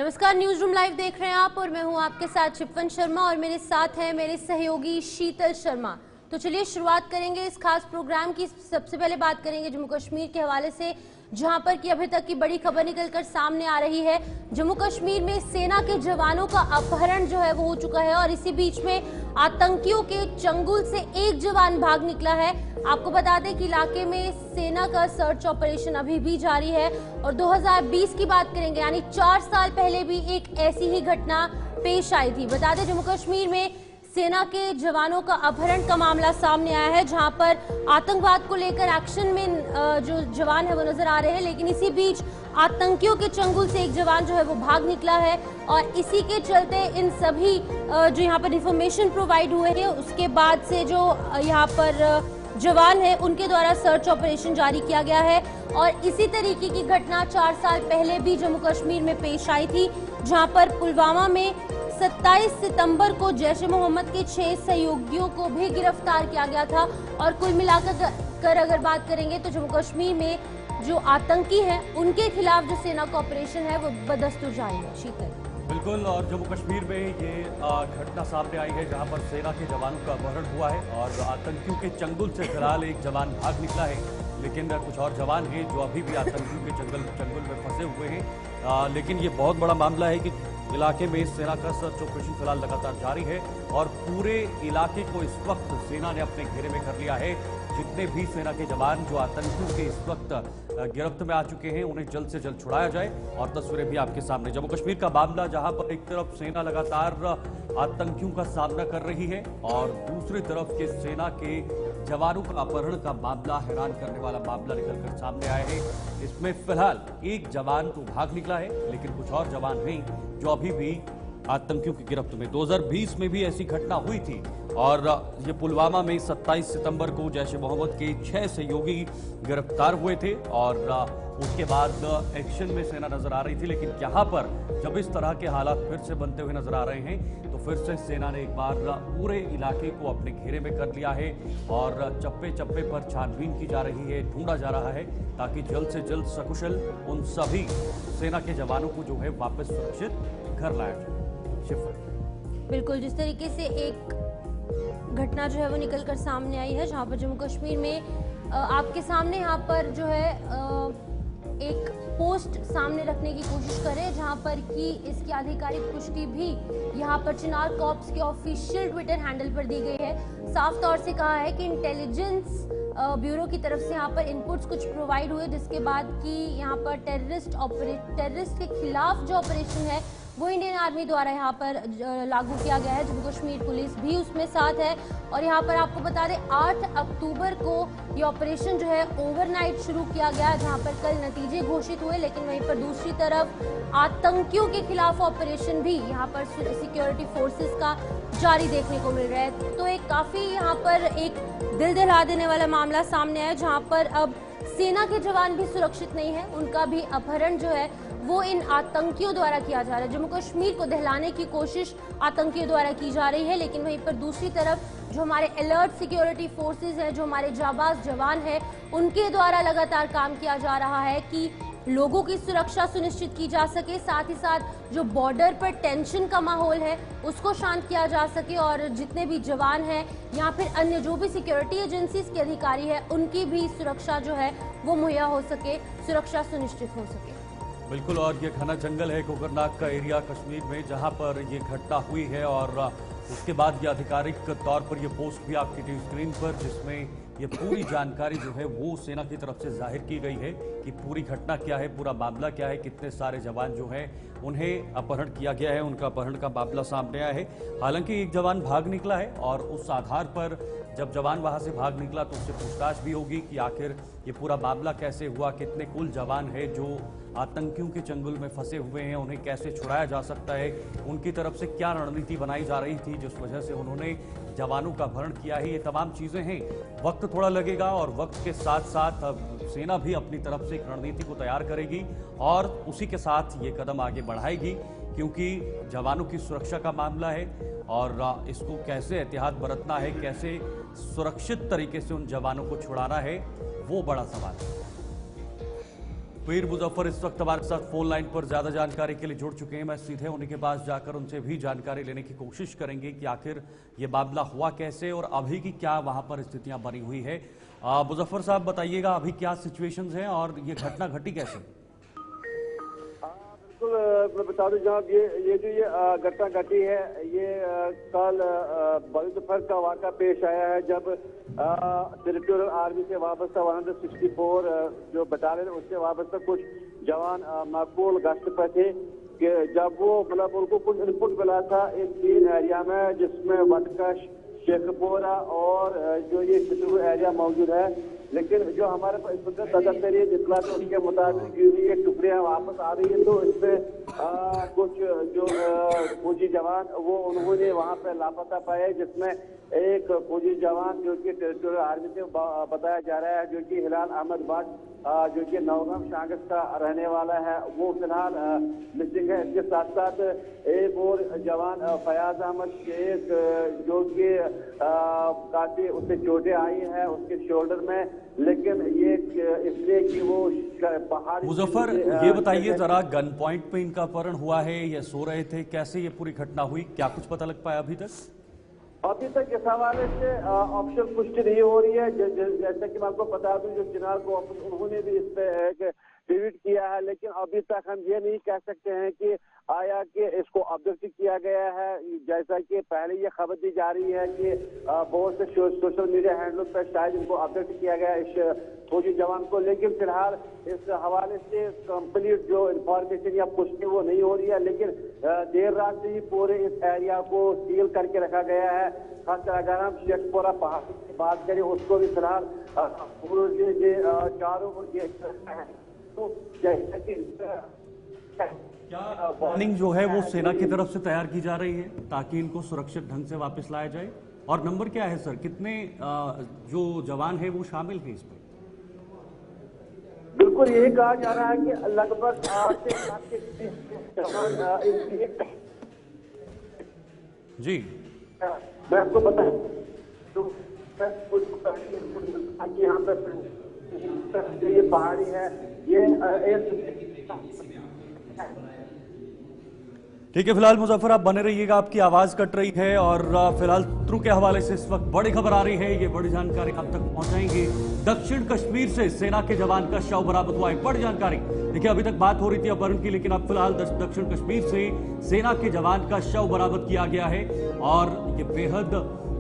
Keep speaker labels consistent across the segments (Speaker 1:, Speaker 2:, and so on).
Speaker 1: नमस्कार, news room live देख रहे हैं आप और मैं हूं आपके साथ शिफन शर्मा और मेरे साथ है मेरे सहयोगी शीतल शर्मा। तो चलिए शुरुआत करेंगे इस खास प्रोग्राम की। सबसे पहले बात करेंगे जम्मू कश्मीर के हवाले से, जहां पर कि अभी तक की बड़ी खबर निकलकर सामने आ रही है। जम्मू कश्मीर में सेना के जवानों का अपहरण जो है वो हो चुका है और इसी बीच में आतंकियों के चंगुल से एक जवान भाग निकला है। आपको बता दें कि इलाके में सेना का सर्च ऑपरेशन अभी भी जारी है और 2020 की बात करेंगे यानी 4 साल पहले भी एक ऐसी ही घटना पेश आई थी। बता दें जम्मू कश्मीर में सेना के जवानों का अपहरण का मामला सामने आया है, जहां पर आतंकवाद को लेकर एक्शन में जो जवान है वो नजर आ रहे हैं, लेकिन इसी बीच आतंकियों के चंगुल से एक जवान जो है वो भाग निकला है और इसी के चलते इन सभी जो यहाँ पर इंफॉर्मेशन प्रोवाइड हुए हैं उसके बाद से जो यहाँ पर जवान है उनके द्वारा सर्च ऑपरेशन जारी किया गया है। और इसी तरीके की घटना 4 साल पहले भी जम्मू कश्मीर में पेश आई थी, जहां पर पुलवामा में 27 सितंबर को जैश ए मोहम्मद के 6 सहयोगियों को भी गिरफ्तार किया गया था। और कुल मिलाकर अगर बात करेंगे तो जम्मू कश्मीर में जो आतंकी हैं उनके खिलाफ जो सेना का ऑपरेशन है वो बदस्तूर जारी है। शीतल,
Speaker 2: बिल्कुल, और जम्मू कश्मीर में ये घटना सामने आई है जहां पर सेना के जवानों का अपहरण हुआ है और आतंकियों के चंगुल से फिलहाल एक जवान भाग निकला है, लेकिन कुछ और जवान हैं जो अभी भी आतंकियों के चंगुल में फंसे हुए हैं। लेकिन ये बहुत बड़ा मामला है कि इलाके में सेना का सर्च ऑपरेशन फिलहाल लगातार जारी है और पूरे इलाके को इस वक्त सेना ने अपने घेरे में कर लिया है। जितने भी सेना के जवान जो आतंकियों के इस वक्त गिरफ्त में आ चुके हैं उन्हें जल्द से जल्द छुड़ाया जाए। और तस्वीरें भी आपके सामने, जम्मू कश्मीर का मामला जहां पर एक तरफ सेना लगातार आतंकियों का सामना कर रही है और दूसरी तरफ के सेना के जवानों का अपहरण का मामला हैरान करने वाला मामला निकलकर सामने आया है। इसमें फिलहाल एक जवान तो भाग निकला है, लेकिन कुछ और जवान हैं जो अभी भी आतंकियों की गिरफ्त में। 2020 में भी ऐसी घटना हुई थी और ये पुलवामा में 27 सितंबर को जैश ए मोहम्मद के 6 सहयोगी गिरफ्तार हुए थे और उसके बाद एक्शन में सेना नजर आ रही थी। लेकिन यहाँ पर जब इस तरह के हालात फिर से बनते हुए नजर आ रहे हैं तो फिर से सेना ने एक बार पूरे इलाके को अपने घेरे में कर लिया है और चप्पे चप्पे पर छानबीन की जा रही है, ढूंढा जा रहा है ताकि जल्द से जल्द सकुशल उन सभी सेना के जवानों को जो है वापस सुरक्षित घर लाया जाए।
Speaker 1: बिल्कुल, जिस तरीके से एक घटना जो है वो निकलकर सामने आई है जहां पर जम्मू कश्मीर में आपके सामने यहाँ पर जो है एक पोस्ट सामने रखने की कोशिश करें जहां पर कि इसकी आधिकारिक पुष्टि भी यहां पर चिनार कॉर्प्स के ऑफिशियल ट्विटर हैंडल पर दी गई है। साफ तौर से कहा है कि इंटेलिजेंस ब्यूरो की तरफ से यहाँ पर इनपुट्स कुछ प्रोवाइड हुए, जिसके बाद कि यहाँ पर टेररिस्ट के खिलाफ जो ऑपरेशन है वो इंडियन आर्मी द्वारा यहाँ पर लागू किया गया है। जम्मू कश्मीर पुलिस भी उसमें साथ है और यहाँ पर आपको बता दें 8 अक्टूबर को ये ऑपरेशन जो है ओवरनाइट शुरू किया गया, जहाँ पर कल नतीजे घोषित हुए। लेकिन वहीं पर दूसरी तरफ आतंकियों के खिलाफ ऑपरेशन भी यहाँ पर सिक्योरिटी फोर्सेस का जारी देखने को मिल रहा है। तो एक काफी यहाँ पर एक दिल दहला देने वाला मामला सामने आया, जहाँ पर अब सेना के जवान भी सुरक्षित नहीं है, उनका भी अपहरण जो है वो इन आतंकियों द्वारा किया जा रहा है। जम्मू कश्मीर को दहलाने की कोशिश आतंकियों द्वारा की जा रही है, लेकिन वहीं पर दूसरी तरफ जो हमारे अलर्ट सिक्योरिटी फोर्सेस हैं, जो हमारे जाबाज जवान हैं, उनके द्वारा लगातार काम किया जा रहा है कि लोगों की सुरक्षा सुनिश्चित की जा सके, साथ ही साथ जो बॉर्डर पर टेंशन का माहौल है उसको शांत किया जा सके और जितने भी जवान हैं या फिर अन्य जो भी सिक्योरिटी एजेंसीज के अधिकारी हैं उनकी भी सुरक्षा जो है वो मुहैया हो सके, सुरक्षा सुनिश्चित हो सके।
Speaker 2: बिल्कुल, और ये घना जंगल है कोकरनाग का एरिया कश्मीर में जहां पर ये घटना हुई है और उसके बाद ये आधिकारिक तौर पर ये पोस्ट भी आपकी टीवी स्क्रीन पर, जिसमें ये पूरी जानकारी जो है वो सेना की तरफ से जाहिर की गई है कि पूरी घटना क्या है, पूरा मामला क्या है, कितने सारे जवान जो हैं उन्हें अपहरण किया गया है, उनका अपहरण का मामला सामने आया है। हालांकि एक जवान भाग निकला है और उस आधार पर जब जवान वहां से भाग निकला तो उससे पूछताछ भी होगी कि आखिर ये पूरा मामला कैसे हुआ, कितने कुल जवान हैं जो आतंकियों के चंगुल में फंसे हुए हैं, उन्हें कैसे छुड़ाया जा सकता है, उनकी तरफ से क्या रणनीति बनाई जा रही थी जिस वजह से उन्होंने जवानों का अपहरण किया है। ये तमाम चीजें हैं, वक्त थोड़ा लगेगा और वक्त के साथ साथ सेना भी अपनी तरफ से एक रणनीति को तैयार करेगी और उसी के साथ ये कदम आगे बढ़ाएगी, क्योंकि जवानों की सुरक्षा का मामला है और इसको कैसे एहतियात बरतना है, कैसे सुरक्षित तरीके से उन जवानों को छुड़ाना है, वो बड़ा सवाल है। पीर मुजफ्फर इस वक्त हमारे साथ फोन लाइन पर ज्यादा जानकारी के लिए जुड़ चुके हैं। मैं सीधे उन्हीं के पास जाकर उनसे भी जानकारी लेने की कोशिश करेंगे कि आखिर ये मामला हुआ कैसे और अभी की क्या वहां पर स्थितियां बनी हुई है। मुजफ्फर साहब बताइएगा अभी क्या सिचुएशंस हैं और ये घटना घटी कैसे?
Speaker 3: बिल्कुल, मैं बता दूं जनाब, ये जो घटना घटी है ये कल बड़ी दोपहर का वाक़ा पेश आया है जब टेरिटोरियल आर्मी से वाबस्ता 164 जो बटालियन उससे वाबस्ता कुछ जवान माकूल गश्त पर थे कि जब वो मतलब उनको कुछ इनपुट मिला था इन 3 एरिया में जिसमें वटकश, शेखपुरा और जो ये चित्रपुर एरिया मौजूद है। लेकिन जो हमारे पास इस वक्त ताज़ा तरीन इत्तला है उसके मुताबिक ये टुकड़ियाँ वापस आ रही है, तो इसमें कुछ जो फौजी जवान वो उन्होंने वहाँ पे लापता पाए, जिसमें एक फौजी जवान जो कि टेरिटोरियल आर्मी से बताया जा रहा है जो कि हिलाल अहमद भट्ट जो कि नौगाम शांगस का रहने वाला है, वो फिलहाल मिसिंग है। इसके साथ साथ एक और जवान फयाज अहमद शेख जो कि काफी उससे चोटें आई है उसके शोल्डर में, लेकिन ये इसलिए कि वो पहाड़ी।
Speaker 2: मुजफ्फर ये बताइए जरा, गन पॉइंट पे इनका अपहरण हुआ है या सो रहे थे, कैसे ये पूरी घटना हुई, क्या कुछ पता लग पाया अभी तक?
Speaker 3: अभी तक इस हवाले से ऑप्शन पुष्टि नहीं हो रही है। जैसा कि मैं आपको बता दूं जो चिनार को उन्होंने भी इस पे एक ट्वीट किया है, लेकिन अभी तक हम ये नहीं कह सकते हैं कि आया कि इसको अब्डक्ट किया गया है। जैसा कि पहले ये खबर दी जा रही है कि बहुत से सोशल मीडिया हैंडलों पर शायद इनको अब्डक्ट किया गया इस फौजी जवान को, लेकिन फिलहाल इस हवाले से कंप्लीट जो इंफॉर्मेशन या पुष्टि वो नहीं हो रही है। लेकिन देर रात से ही पूरे इस एरिया को सील करके रखा गया है। खासकर अगर हम शेखपुरा पहाड़ की बात करें उसको भी फिलहाल चारों तो जैसा कि
Speaker 2: प्लानिंग जो है वो सेना की तरफ से तैयार की जा रही है ताकि इनको सुरक्षित ढंग से वापस लाया जाए, और नंबर क्या है सर, कितने जो जवान है वो शामिल है इसमें?
Speaker 3: बिल्कुल यही कहा जा रहा है कि लगभग 8 से 7 के जवान
Speaker 2: जी
Speaker 3: मैं आपको बताऊं तो यहाँ पर ये पहाड़ी है
Speaker 2: ठीक है। फिलहाल मुजफ्फर आप बने रहिएगा, आपकी आवाज कट रही है और फिलहाल सूत्रों के हवाले से इस वक्त बड़ी खबर आ रही है, ये बड़ी जानकारी आप तक पहुंचाएंगे। दक्षिण कश्मीर से सेना के जवान का शव बरामद हुआ है, बड़ी जानकारी। देखिए अभी तक बात हो रही थी अपहरण की, लेकिन अब फिलहाल दक्षिण कश्मीर से सेना के जवान का शव बरामद किया गया है और ये बेहद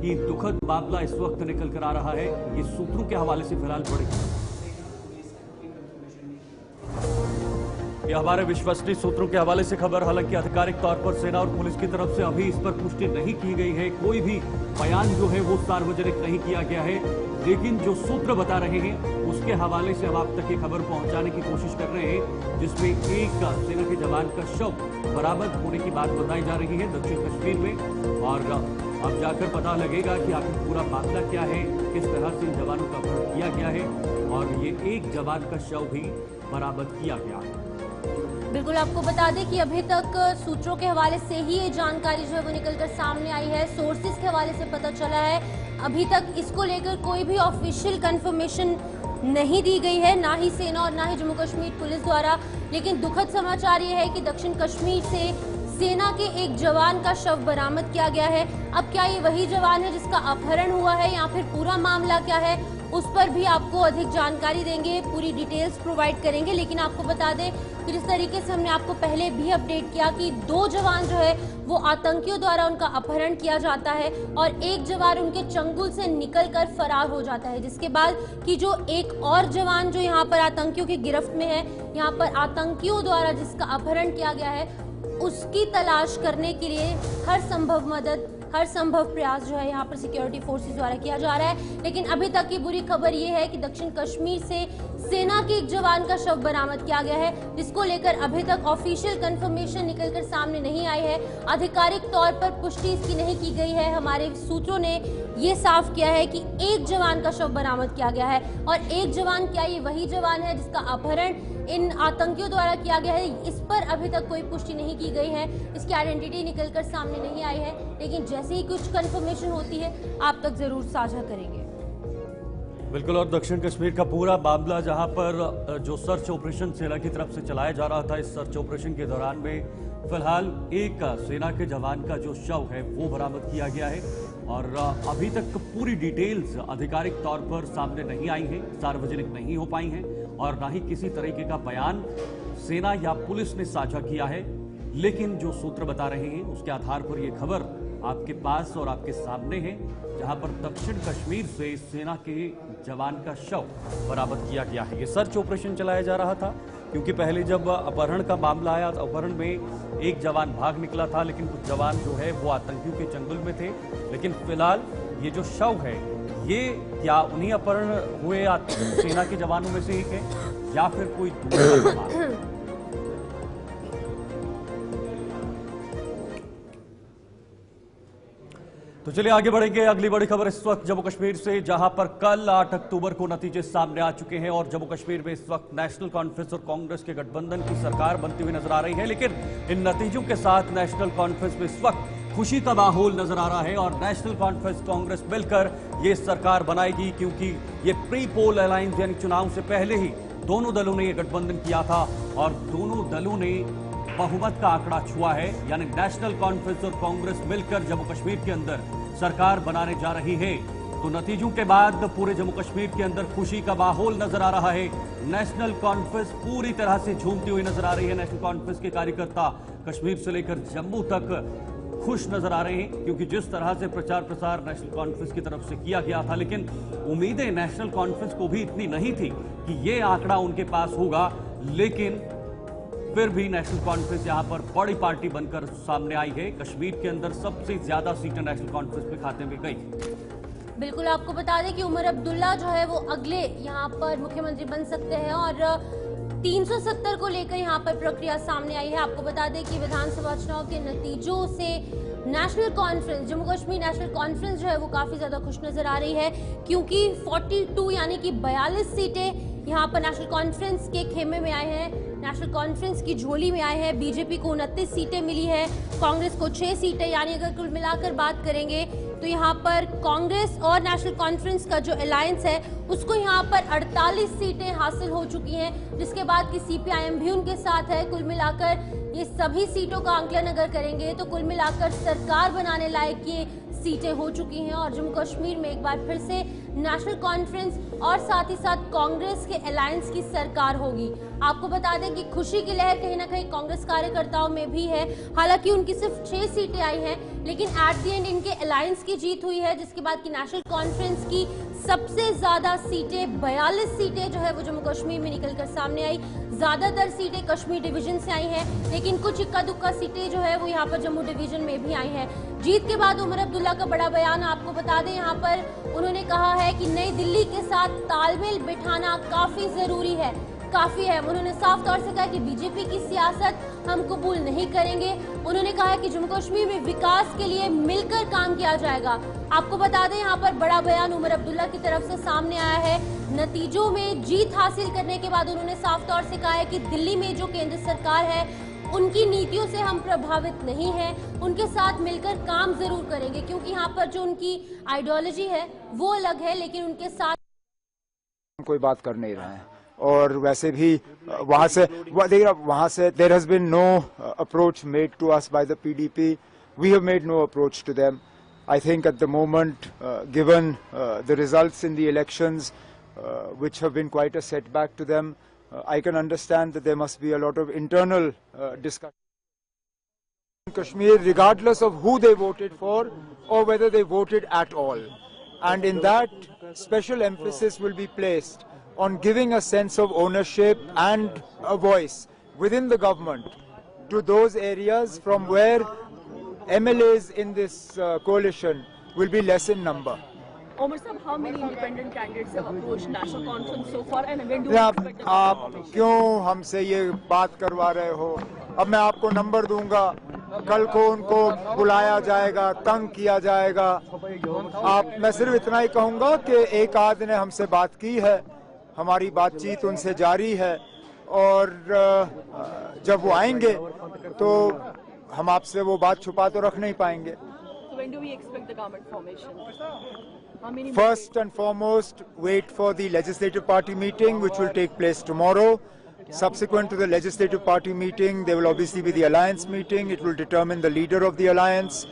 Speaker 2: ही दुखद मामला इस वक्त निकल कर आ रहा है। ये सूत्रों के हवाले से फिलहाल बड़ी, यह हमारे विश्वसनीय सूत्रों के हवाले से खबर। हालांकि आधिकारिक तौर पर सेना और पुलिस की तरफ से अभी इस पर पुष्टि नहीं की गई है, कोई भी बयान जो है वो सार्वजनिक नहीं किया गया है, लेकिन जो सूत्र बता रहे हैं उसके हवाले से हम आप तक ये खबर पहुंचाने की कोशिश कर रहे हैं, जिसमें एक सेना के जवान का शव बरामद होने की बात बताई जा रही है दक्षिण कश्मीर में। और अब जाकर पता लगेगा कि आखिर पूरा मामला क्या है, किस तरह से इन जवानों का अपहरण किया गया है, और ये एक जवान का शव भी बरामद किया गया है।
Speaker 1: बिल्कुल आपको बता दें कि अभी तक सूत्रों के हवाले से ही ये जानकारी जो है वो निकलकर सामने आई है, सोर्सेज के हवाले से पता चला है। अभी तक इसको लेकर कोई भी ऑफिशियल कंफर्मेशन नहीं दी गई है, ना ही सेना और ना ही जम्मू कश्मीर पुलिस द्वारा। लेकिन दुखद समाचार ये है कि दक्षिण कश्मीर से सेना के एक जवान का शव बरामद किया गया है। अब क्या ये वही जवान है जिसका अपहरण हुआ है या फिर पूरा मामला क्या है, उस पर भी आपको अधिक जानकारी देंगे, पूरी डिटेल्स प्रोवाइड करेंगे। लेकिन आपको बता दें कि जिस तरीके से हमने आपको पहले भी अपडेट किया कि 2 जवान जो है वो आतंकियों द्वारा उनका अपहरण किया जाता है और एक जवान उनके चंगुल से निकलकर फरार हो जाता है, जिसके बाद कि जो एक और जवान जो यहाँ पर आतंकियों की गिरफ्त में है, यहाँ पर आतंकियों द्वारा जिसका अपहरण किया गया है, उसकी तलाश करने के लिए हर संभव मदद, हर संभव प्रयास जो है यहाँ पर सिक्योरिटी फोर्सेस द्वारा किया जा रहा है। लेकिन अभी तक की बुरी खबर ये है कि दक्षिण कश्मीर से सेना के एक जवान का शव बरामद किया गया है, जिसको लेकर अभी तक ऑफिशियल कंफर्मेशन निकलकर सामने नहीं आई है, आधिकारिक तौर पर पुष्टि इसकी नहीं की गई है। हमारे सूत्रों ने ये साफ किया है कि एक जवान का शव बरामद किया गया है, और एक जवान क्या ये वही जवान है जिसका अपहरण इन आतंकियों द्वारा किया गया है, इस पर अभी तक कोई पुष्टि नहीं की गई है, इसकी आइडेंटिटी निकलकर सामने नहीं आई है। लेकिन जैसे ही कुछ कंफर्मेशन होती है आप तक जरूर साझा करेंगे।
Speaker 2: बिल्कुल, और दक्षिण कश्मीर का पूरा मामला जहां पर जो सर्च ऑपरेशन सेना की तरफ से चलाया जा रहा था, इस सर्च ऑपरेशन के दौरान में फिलहाल एक सेना के जवान का जो शव है वो बरामद किया गया है और अभी तक पूरी डिटेल्स आधिकारिक तौर पर सामने नहीं आई हैं, सार्वजनिक नहीं हो पाई हैं और ना ही किसी तरीके का बयान सेना या पुलिस ने साझा किया है। लेकिन जो सूत्र बता रहे हैं उसके आधार पर यह खबर आपके पास और आपके सामने है, जहां पर दक्षिण कश्मीर से सेना के जवान का शव बरामद किया गया है। ये सर्च ऑपरेशन चलाया जा रहा था क्योंकि पहले जब अपहरण का मामला आया तो अपहरण में एक जवान भाग निकला था, लेकिन कुछ जवान जो है वो आतंकियों के चंगुल में थे। लेकिन फिलहाल ये जो शव है ये क्या उन्हीं अपहरण हुए सेना के जवानों में से एक है या फिर कोई दूसरा जवान? तो चलिए आगे बढ़ेंगे। अगली बड़ी खबर इस वक्त जम्मू कश्मीर से, जहां पर कल 8 अक्टूबर को नतीजे सामने आ चुके हैं और जम्मू कश्मीर में इस वक्त नेशनल कॉन्फ्रेंस और कांग्रेस के गठबंधन की सरकार बनती हुई नजर आ रही है। लेकिन इन नतीजों के साथ नेशनल कॉन्फ्रेंस में इस वक्त खुशी का माहौल नजर आ रहा है और नेशनल कॉन्फ्रेंस कांग्रेस मिलकर ये सरकार बनाएगी, क्योंकि ये प्री पोल अलायंस यानी चुनाव से पहले ही दोनों दलों ने ये गठबंधन किया था और दोनों दलों ने बहुमत का आंकड़ा छुआ है। यानी नेशनल कॉन्फ्रेंस और कांग्रेस मिलकर जम्मू कश्मीर के अंदर सरकार बनाने जा रही है। तो नतीजों के बाद पूरे जम्मू कश्मीर के अंदर खुशी का माहौल नजर आ रहा है। नेशनल कॉन्फ्रेंस पूरी तरह से झूमती हुई नजर आ रही है। नेशनल कॉन्फ्रेंस के कार्यकर्ता कश्मीर से लेकर जम्मू तक खुश नजर आ रहे हैं, क्योंकि जिस तरह से प्रचार प्रसार नेशनल कॉन्फ्रेंस की तरफ से किया गया था, लेकिन उम्मीदें नेशनल कॉन्फ्रेंस को भी इतनी नहीं थी कि ये आंकड़ा उनके पास होगा। लेकिन फिर भी नेशनल कॉन्फ्रेंस यहां पर बड़ी पार्टी बनकर सामने आई है। कश्मीर के अंदर सबसे ज्यादा सीटें नेशनल कॉन्फ्रेंस में खाते में गई।
Speaker 1: बिल्कुल, आपको बता दें कि उमर अब्दुल्ला जो है वो अगले यहाँ पर मुख्यमंत्री बन सकते हैं और 370 को लेकर यहाँ पर प्रक्रिया सामने आई है। आपको बता दें कि विधानसभा चुनाव के नतीजों से national conference, Jammu Kashmir national conference जो है वो काफी ज्यादा खुश नजर आ रही है, क्योंकि 42 यानी कि 42 सीटें यहाँ पर नेशनल कॉन्फ्रेंस के खेमे में आए हैं, नेशनल कॉन्फ्रेंस की झोली में आए हैं। बीजेपी को 29 सीटें मिली है, कांग्रेस को 6 सीटें, यानी अगर कुल मिलाकर बात करेंगे तो यहाँ पर कांग्रेस और नेशनल कॉन्फ्रेंस का जो अलायंस है उसको यहाँ पर 48 सीटें हासिल हो चुकी हैं, जिसके बाद की सीपीआईएम भी उनके साथ है। कुल मिलाकर ये सभी सीटों का आंकलन अगर करेंगे तो कुल मिलाकर सरकार बनाने लायक ये सीटें हो चुकी हैं और जम्मू कश्मीर में एक बार फिर से नेशनल कॉन्फ्रेंस और साथ ही साथ कांग्रेस के अलायंस की सरकार होगी। आपको बता दें कि खुशी की लहर कहीं ना कहीं कांग्रेस कार्यकर्ताओं में भी है। हालांकि उनकी सिर्फ 6 सीटें आई हैं, लेकिन एट द एंड इनके अलायंस की जीत हुई है, जिसके बाद की नेशनल कॉन्फ्रेंस की सबसे ज्यादा सीटें 42 सीटें जो है वो जम्मू कश्मीर में निकलकर सामने आई। ज्यादातर सीटें कश्मीर डिवीजन से आई हैं, लेकिन कुछ इक्का दुक्का सीटें जो है वो यहाँ पर जम्मू डिवीजन में भी आई हैं। जीत के बाद उमर अब्दुल्ला का बड़ा बयान, आपको बता दें यहाँ पर उन्होंने कहा है कि नई दिल्ली के साथ तालमेल बिठाना काफी जरूरी है, काफी है। उन्होंने साफ तौर से कहा कि बीजेपी की सियासत हम कबूल नहीं करेंगे। उन्होंने कहा कि जम्मू कश्मीर में विकास के लिए मिलकर काम किया जाएगा। आपको बता दें यहाँ पर बड़ा बयान उमर अब्दुल्ला की तरफ से सामने आया है। नतीजों में जीत हासिल करने के बाद उन्होंने साफ तौर से कहा है कि दिल्ली में जो केंद्र सरकार है उनकी नीतियों से हम प्रभावित नहीं हैं, उनके साथ मिलकर काम जरूर करेंगे, क्योंकि यहाँ पर जो उनकी आइडियोलॉजी है वो अलग है, लेकिन उनके साथ
Speaker 4: कोई बात कर नहीं रहे हैं। और वैसे भी वहां से there has been no approach made to us by the PDP, we have made no approach to them. I think at the moment given the results in the elections which have been quite a setback to them, I can understand that there must be a lot of internal discussion in Kashmir, regardless of who they voted for or whether they voted at all. And in that, special emphasis will be placed on giving a sense of ownership and a voice within the government to those areas from where MLAs in this coalition will be less in number.
Speaker 5: Omar sir, how many independent candidates have approached national conference so far, and when do you expect the
Speaker 4: आप क्यों हमसे ये बात करवा रहे हो? अब मैं आपको नंबर दूंगा, कल को उनको बुलाया जाएगा, तंग किया जाएगा। मैं सिर्फ इतना ही कहूंगा कि एक आध ने हमसे बात की है, हमारी बातचीत उनसे जारी है और जब वो आएंगे तो हम आपसे वो बात छुपा तो रख नहीं पाएंगे।
Speaker 5: So when do we expect the government formation?
Speaker 4: First and foremost, wait for the legislative party meeting, which will take place tomorrow. Subsequent to the legislative party meeting, there will obviously be the alliance meeting. It will determine the leader of the alliance.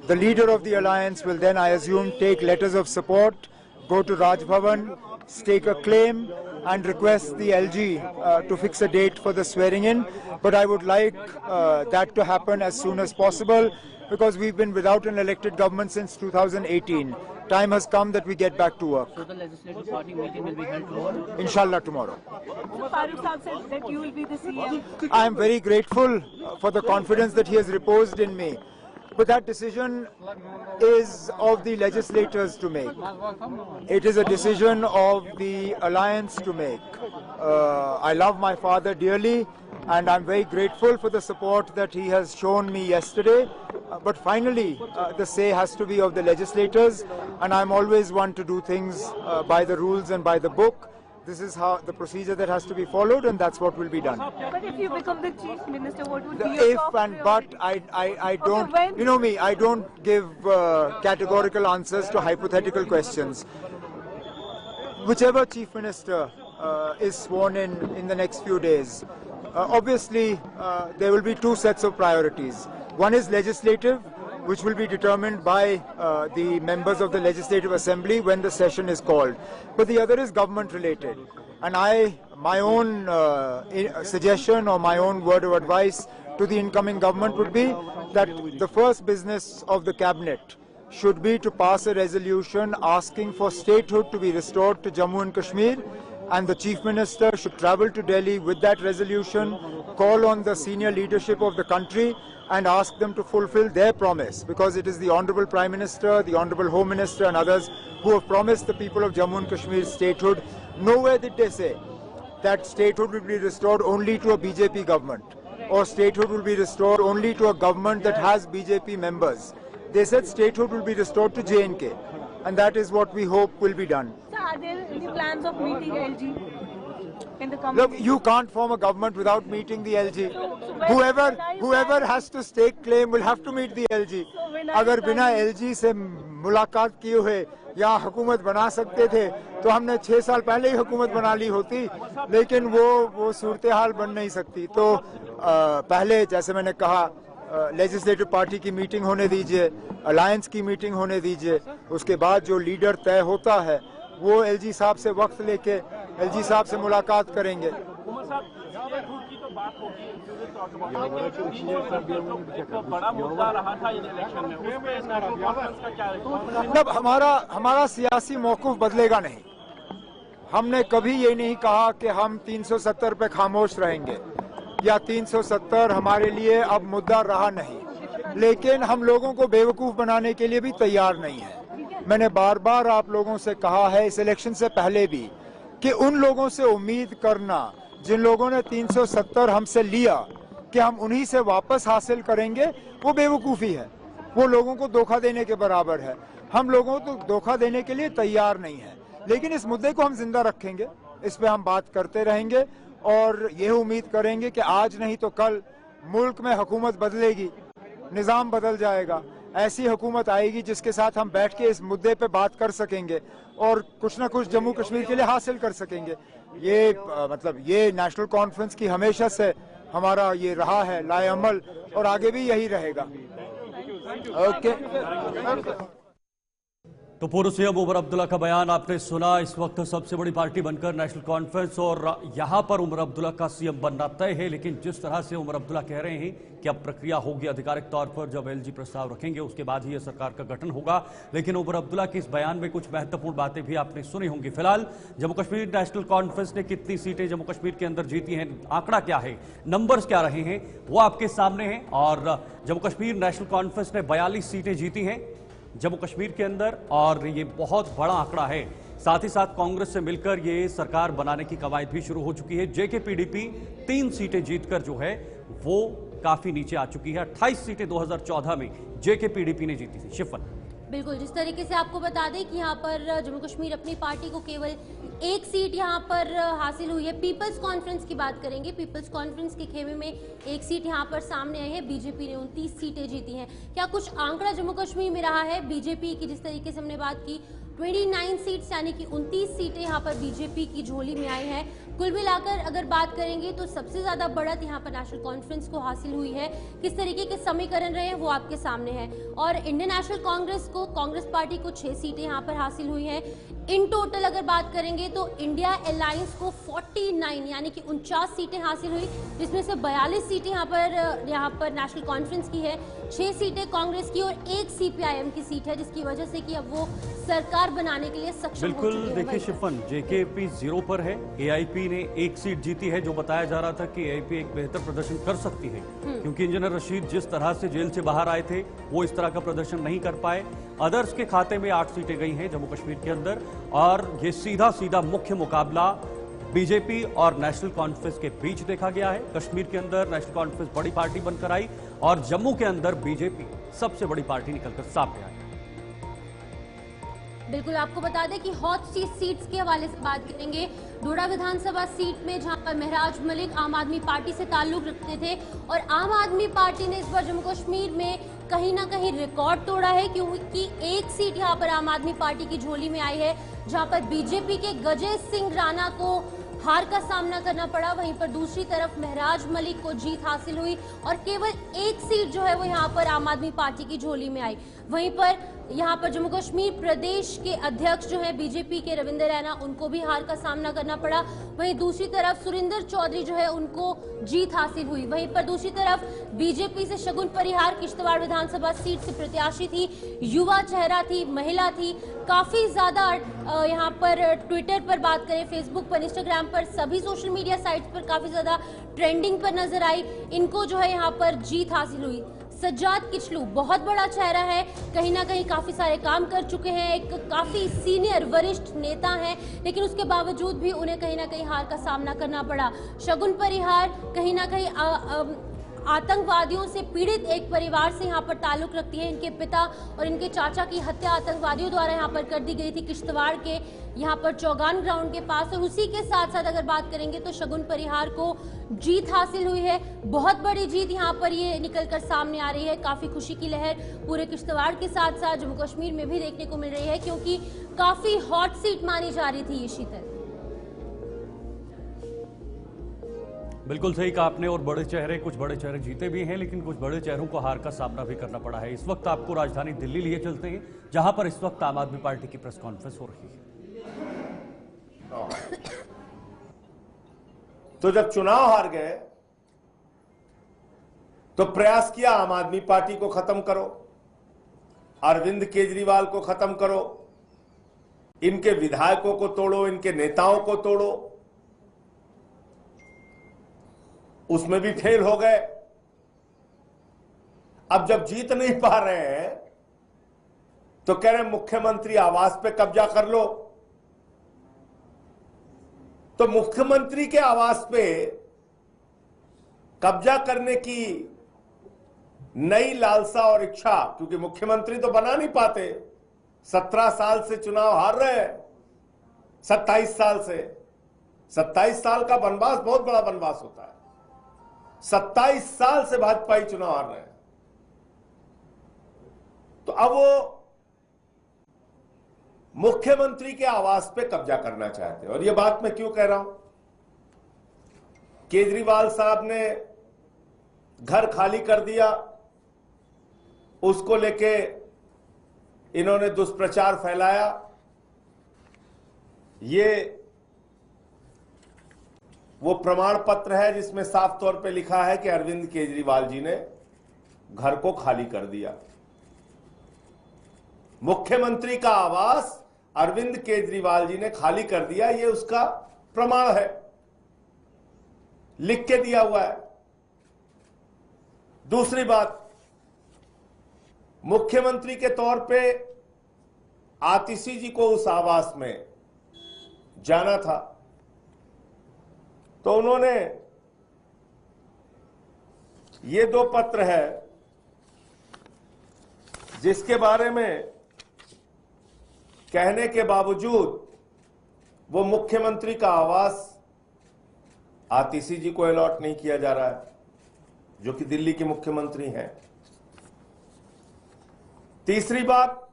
Speaker 4: The leader of the alliance will then, I assume, take letters of support, go to Raj Bhavan, stake a claim, and request the LG to fix a date for the swearing in. But I would like that to happen as soon as possible, because we've been without an elected government since 2018. Time has come that we get back to work.
Speaker 6: So the legislative party meeting will be held tomorrow?
Speaker 4: Inshallah, tomorrow.
Speaker 5: So Farooq Saab said that you will be the CM.
Speaker 4: I am very grateful for the confidence that he has reposed in me. But that decision is of the legislators to make. It is a decision of the alliance to make. I love my father dearly, and I'm very grateful for the support that he has shown me yesterday. But finally, the say has to be of the legislators, and I'm always one to do things by the rules and by the book. This is how the procedure that has to be followed, and that's what will be done.
Speaker 5: But if you become the chief minister, what would be your
Speaker 4: If
Speaker 5: top
Speaker 4: and but, I don't,
Speaker 5: when?
Speaker 4: you know me, I don't give categorical answers to hypothetical questions. Whichever chief minister is sworn in the next few days, obviously there will be two sets of priorities. One is legislative, which will be determined by the members of the Legislative Assembly when the session is called. But the other is government related. And my own suggestion or my own word of advice to the incoming government would be that the first business of the cabinet should be to pass a resolution asking for statehood to be restored to Jammu and Kashmir, and the Chief Minister should travel to Delhi with that resolution, call on the senior leadership of the country and ask them to fulfill their promise, because it is the Honourable Prime Minister, the Honourable Home Minister and others who have promised the people of Jammu and Kashmir statehood. Nowhere did they say that statehood will be restored only to a BJP government, or statehood will be restored only to a government that has BJP members. They said statehood will be restored to J&K, and that is what we hope will be done.
Speaker 5: So are there any plans of meeting LG in the coming
Speaker 4: Look,
Speaker 5: weeks?
Speaker 4: you can't form a government without meeting the LG.
Speaker 5: So when
Speaker 4: Whoever has to stake claim will have to meet the LG.
Speaker 5: So when are
Speaker 4: अगर
Speaker 5: you
Speaker 4: बिना
Speaker 5: planning?
Speaker 4: LG से मुलाकात किए हुए या हुकूमत बना सकते थे तो हमने 6 साल पहले ही हुकूमत बना ली होती, लेकिन वो सूरत हाल बन नहीं सकती. तो पहले जैसे मैंने कहा, लेजिस्लेटिव पार्टी की मीटिंग होने दीजिए, अलायंस की मीटिंग होने दीजिए, उसके बाद जो लीडर तय होता है वो एलजी साहब से वक्त लेके एलजी साहब से मुलाकात करेंगे. मतलब हमारा सियासी मौक़िफ़ बदलेगा नहीं. हमने कभी ये नहीं कहा कि हम 370 पे खामोश रहेंगे या 370 हमारे लिए अब मुद्दा रहा नहीं, लेकिन हम लोगों को बेवकूफ़ बनाने के लिए भी तैयार नहीं है. मैंने बार बार आप लोगों से कहा है इस इलेक्शन से पहले भी कि उन लोगों से उम्मीद करना जिन लोगों ने 370 हमसे लिया कि हम उन्हीं से वापस हासिल करेंगे, वो बेवकूफ़ी है. वो लोगों को धोखा देने के बराबर है. हम लोगों को धोखा देने के लिए तैयार नहीं है, लेकिन इस मुद्दे को हम जिंदा रखेंगे, इस पे हम बात करते रहेंगे और यह उम्मीद करेंगे कि आज नहीं तो कल मुल्क में हुकूमत बदलेगी, निज़ाम बदल जाएगा. ऐसी हुकूमत आएगी जिसके साथ हम बैठ के इस मुद्दे पे बात कर सकेंगे और कुछ ना कुछ जम्मू कश्मीर के लिए हासिल कर सकेंगे. ये नेशनल कॉन्फ्रेंस की हमेशा से हमारा ये रहा है लाएअमल, और आगे भी यही रहेगा. ओके.
Speaker 2: तो पूर्व सीएम उमर अब्दुल्ला का बयान आपने सुना. इस वक्त सबसे बड़ी पार्टी बनकर नेशनल कॉन्फ्रेंस, और यहां पर उमर अब्दुल्ला का सीएम बनना तय है. लेकिन जिस तरह से उमर अब्दुल्ला कह रहे हैं कि अब प्रक्रिया होगी आधिकारिक तौर पर, जब एलजी प्रस्ताव रखेंगे उसके बाद ही यह सरकार का गठन होगा. लेकिन उमर अब्दुल्ला के इस बयान में कुछ महत्वपूर्ण बातें भी आपने सुनी होंगी. फिलहाल जम्मू कश्मीर नेशनल कॉन्फ्रेंस ने कितनी सीटें जम्मू कश्मीर के अंदर जीती हैं, आंकड़ा क्या है, नंबर्स क्या रहे हैं, वो आपके सामने है. और जम्मू कश्मीर नेशनल कॉन्फ्रेंस ने 42 सीटें जीती हैं जम्मू कश्मीर के अंदर, और ये बहुत बड़ा आंकड़ा है. साथ ही साथ कांग्रेस से मिलकर ये सरकार बनाने की कवायद भी शुरू हो चुकी है. जेके पीडीपी 3 सीटें जीतकर जो है वो काफी नीचे आ चुकी है. 28 सीटें 2014 में जेके पीडीपी ने जीती थी. शिफन,
Speaker 1: बिल्कुल, जिस तरीके से आपको बता दें कि यहाँ पर जम्मू कश्मीर अपनी पार्टी को केवल 1 सीट यहाँ पर हासिल हुई है. पीपल्स कॉन्फ्रेंस की बात करेंगे, पीपल्स कॉन्फ्रेंस के खेमे में 1 सीट यहाँ पर सामने आई है. बीजेपी ने 29 सीटें जीती हैं. क्या कुछ आंकड़ा जम्मू कश्मीर में रहा है बीजेपी की? जिस तरीके से हमने बात की 29 सीट्स यानी कि 29 सीटें यहाँ पर बीजेपी की झोली में आई हैं। कुल मिलाकर अगर बात करेंगे तो सबसे ज्यादा बढ़त यहाँ पर नेशनल कॉन्फ्रेंस को हासिल हुई है। किस तरीके के समीकरण रहे हैं वो आपके सामने है। और इंडियन नेशनल कांग्रेस पार्टी को 6 सीटें यहाँ पर हासिल हुई हैं। इन टोटल अगर बात करेंगे तो इंडिया अलायंस को 49 यानी कि 49 सीटें हासिल हुई, जिसमें से 42 सीटें यहाँ पर नेशनल कॉन्फ्रेंस की है, 6 सीटें कांग्रेस की और 1 सीपीआईएम की सीट है, जिसकी वजह से कि अब वो सरकार बनाने के लिए सक्षम हो
Speaker 2: बिल्कुल।
Speaker 1: चुके हैं।
Speaker 2: देखिए शिफन, जेकेपी 0 पर है, एआईपी ने 1 सीट जीती है। जो बताया जा रहा था कि एआईपी एक बेहतर प्रदर्शन कर सकती है, क्योंकि इंजीनियर रशीद जिस तरह से जेल से बाहर आए थे वो इस तरह का प्रदर्शन नहीं कर पाए। अदर्स के खाते में 8 सीटें गई हैं जम्मू कश्मीर के अंदर, और ये सीधा मुख्य मुकाबला बीजेपी और नेशनल कॉन्फ्रेंस के बीच देखा गया है। कश्मीर के अंदर नेशनल कॉन्फ्रेंस बड़ी पार्टी बनकर आई और जम्मू के अंदर बीजेपी सबसे बड़ी पार्टी निकलकर सामने आई।
Speaker 1: बिल्कुल, आपको बता दें कि हॉट सीट्स के हवाले से बात करेंगे। डोडा विधानसभा सीट में जहां पर महराज मलिक आम आदमी पार्टी से ताल्लुक रखते थे और आम आदमी पार्टी ने इस बार जम्मू कश्मीर में कहीं ना कहीं रिकॉर्ड तोड़ा है, क्योंकि 1 सीट यहां पर आम आदमी पार्टी की झोली में आई है, जहां पर बीजेपी के गजेश सिंह राणा को हार का सामना करना पड़ा। वहीं पर दूसरी तरफ महराज मलिक को जीत हासिल हुई और केवल 1 सीट जो है वो यहाँ पर आम आदमी पार्टी की झोली में आई। वहीं पर यहाँ पर जम्मू कश्मीर प्रदेश के अध्यक्ष जो है बीजेपी के रविंद्र रैना, उनको भी हार का सामना करना पड़ा। वहीं दूसरी तरफ सुरिंदर चौधरी जो है उनको जीत हासिल हुई। वहीं पर दूसरी तरफ बीजेपी से शगुन परिहार किश्तवाड़ विधानसभा सीट से प्रत्याशी थी, युवा चेहरा थी, महिला थी, काफी ज्यादा यहाँ पर ट्विटर पर बात करें, फेसबुक पर, इंस्टाग्राम पर, सभी सोशल मीडिया साइट्स पर काफी ज्यादा ट्रेंडिंग पर नजर आई। इनको जो है यहाँ पर जीत हासिल हुई। सज्जाद किचलू बहुत बड़ा चेहरा है, कहीं ना कहीं काफी सारे काम कर चुके हैं, एक काफी सीनियर वरिष्ठ नेता हैं, लेकिन उसके बावजूद भी उन्हें कहीं ना कहीं हार का सामना करना पड़ा। शगुन परिहार कहीं ना कहीं आतंकवादियों से पीड़ित एक परिवार से यहाँ पर ताल्लुक रखती है। इनके पिता और इनके चाचा की हत्या आतंकवादियों द्वारा यहाँ पर कर दी गई थी किश्तवाड़ के यहाँ पर चौगान ग्राउंड के पास। और उसी के साथ साथ अगर बात करेंगे तो शगुन परिहार को जीत हासिल हुई है। बहुत बड़ी जीत यहाँ पर ये निकलकर सामने आ रही है। काफी खुशी की लहर पूरे किश्तवाड़ के साथ साथ जम्मू कश्मीर में भी देखने को मिल रही है, क्योंकि काफी हॉट सीट मानी जा रही थी ये शीतल।
Speaker 2: बिल्कुल सही कहा आपने। और कुछ बड़े चेहरे जीते भी हैं, लेकिन कुछ बड़े चेहरों को हार का सामना भी करना पड़ा है। इस वक्त आपको राजधानी दिल्ली लिए चलते हैं, जहां पर इस वक्त आम आदमी पार्टी की प्रेस कॉन्फ्रेंस हो रही है।
Speaker 7: तो जब चुनाव हार गए तो प्रयास किया आम आदमी पार्टी को खत्म करो, अरविंद केजरीवाल को खत्म करो, इनके विधायकों को तोड़ो, इनके नेताओं को तोड़ो। उसमें भी फेल हो गए। अब जब जीत नहीं पा रहे हैं तो कह रहे मुख्यमंत्री आवास पे कब्जा कर लो। तो मुख्यमंत्री के आवास पे कब्जा करने की नई लालसा और इच्छा, क्योंकि मुख्यमंत्री तो बना नहीं पाते, 17 साल से चुनाव हार रहे हैं, 27 साल से। 27 साल का वनवास बहुत बड़ा वनवास होता है। 27 साल से भाजपा ही चुनाव हार रहे हैं। तो अब वो मुख्यमंत्री के आवास पे कब्जा करना चाहते हैं। और ये बात मैं क्यों कह रहा हूं? केजरीवाल साहब ने घर खाली कर दिया, उसको लेके इन्होंने दुष्प्रचार फैलाया। ये वो प्रमाण पत्र है जिसमें साफ तौर पे लिखा है कि अरविंद केजरीवाल जी ने घर को खाली कर दिया। मुख्यमंत्री का आवास अरविंद केजरीवाल जी ने खाली कर दिया, ये उसका प्रमाण है, लिख के दिया हुआ है। दूसरी बात, मुख्यमंत्री के तौर पे आतिशी जी को उस आवास में जाना था, तो उन्होंने ये 2 पत्र है जिसके बारे में कहने के बावजूद वो मुख्यमंत्री का आवास आतिशी जी को अलॉट नहीं किया जा रहा है, जो कि दिल्ली के मुख्यमंत्री हैं। तीसरी बात,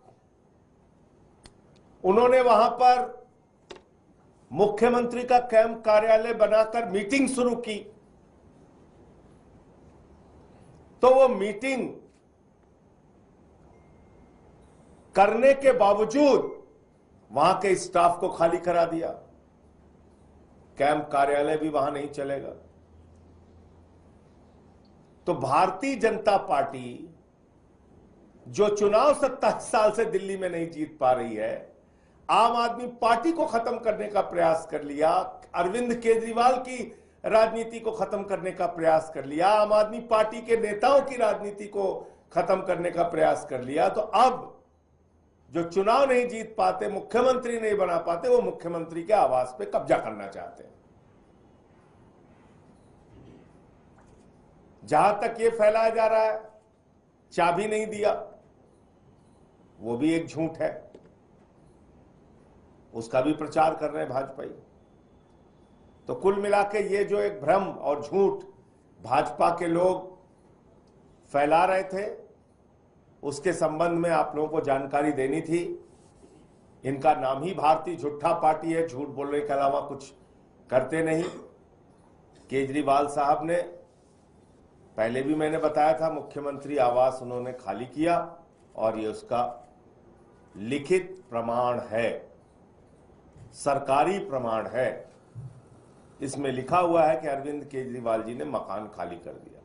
Speaker 7: उन्होंने वहां पर मुख्यमंत्री का कैंप कार्यालय बनाकर मीटिंग शुरू की, तो वो मीटिंग करने के बावजूद वहां के स्टाफ को खाली करा दिया। कैंप कार्यालय भी वहां नहीं चलेगा। तो भारतीय जनता पार्टी जो चुनाव 27 साल से दिल्ली में नहीं जीत पा रही है, आम आदमी पार्टी को खत्म करने का प्रयास कर लिया, अरविंद केजरीवाल की राजनीति को खत्म करने का प्रयास कर लिया, आम आदमी पार्टी के नेताओं की राजनीति को खत्म करने का प्रयास कर लिया, तो अब जो चुनाव नहीं जीत पाते, मुख्यमंत्री नहीं बना पाते, वो मुख्यमंत्री के आवास पे कब्जा करना चाहते हैं। जहां तक ये फैलाया जा रहा है चाबी नहीं दिया, वो भी एक झूठ है, उसका भी प्रचार कर रहे हैं भाजपाई। तो कुल मिला के ये जो एक भ्रम और झूठ भाजपा के लोग फैला रहे थे, उसके संबंध में आप लोगों को जानकारी देनी थी। इनका नाम ही भारतीय झूठा पार्टी है, झूठ बोलने के अलावा कुछ करते नहीं। केजरीवाल साहब ने, पहले भी मैंने बताया था, मुख्यमंत्री आवास उन्होंने खाली किया और ये उसका लिखित प्रमाण है, सरकारी प्रमाण है। इसमें लिखा हुआ है कि अरविंद केजरीवाल जी ने मकान खाली कर दिया।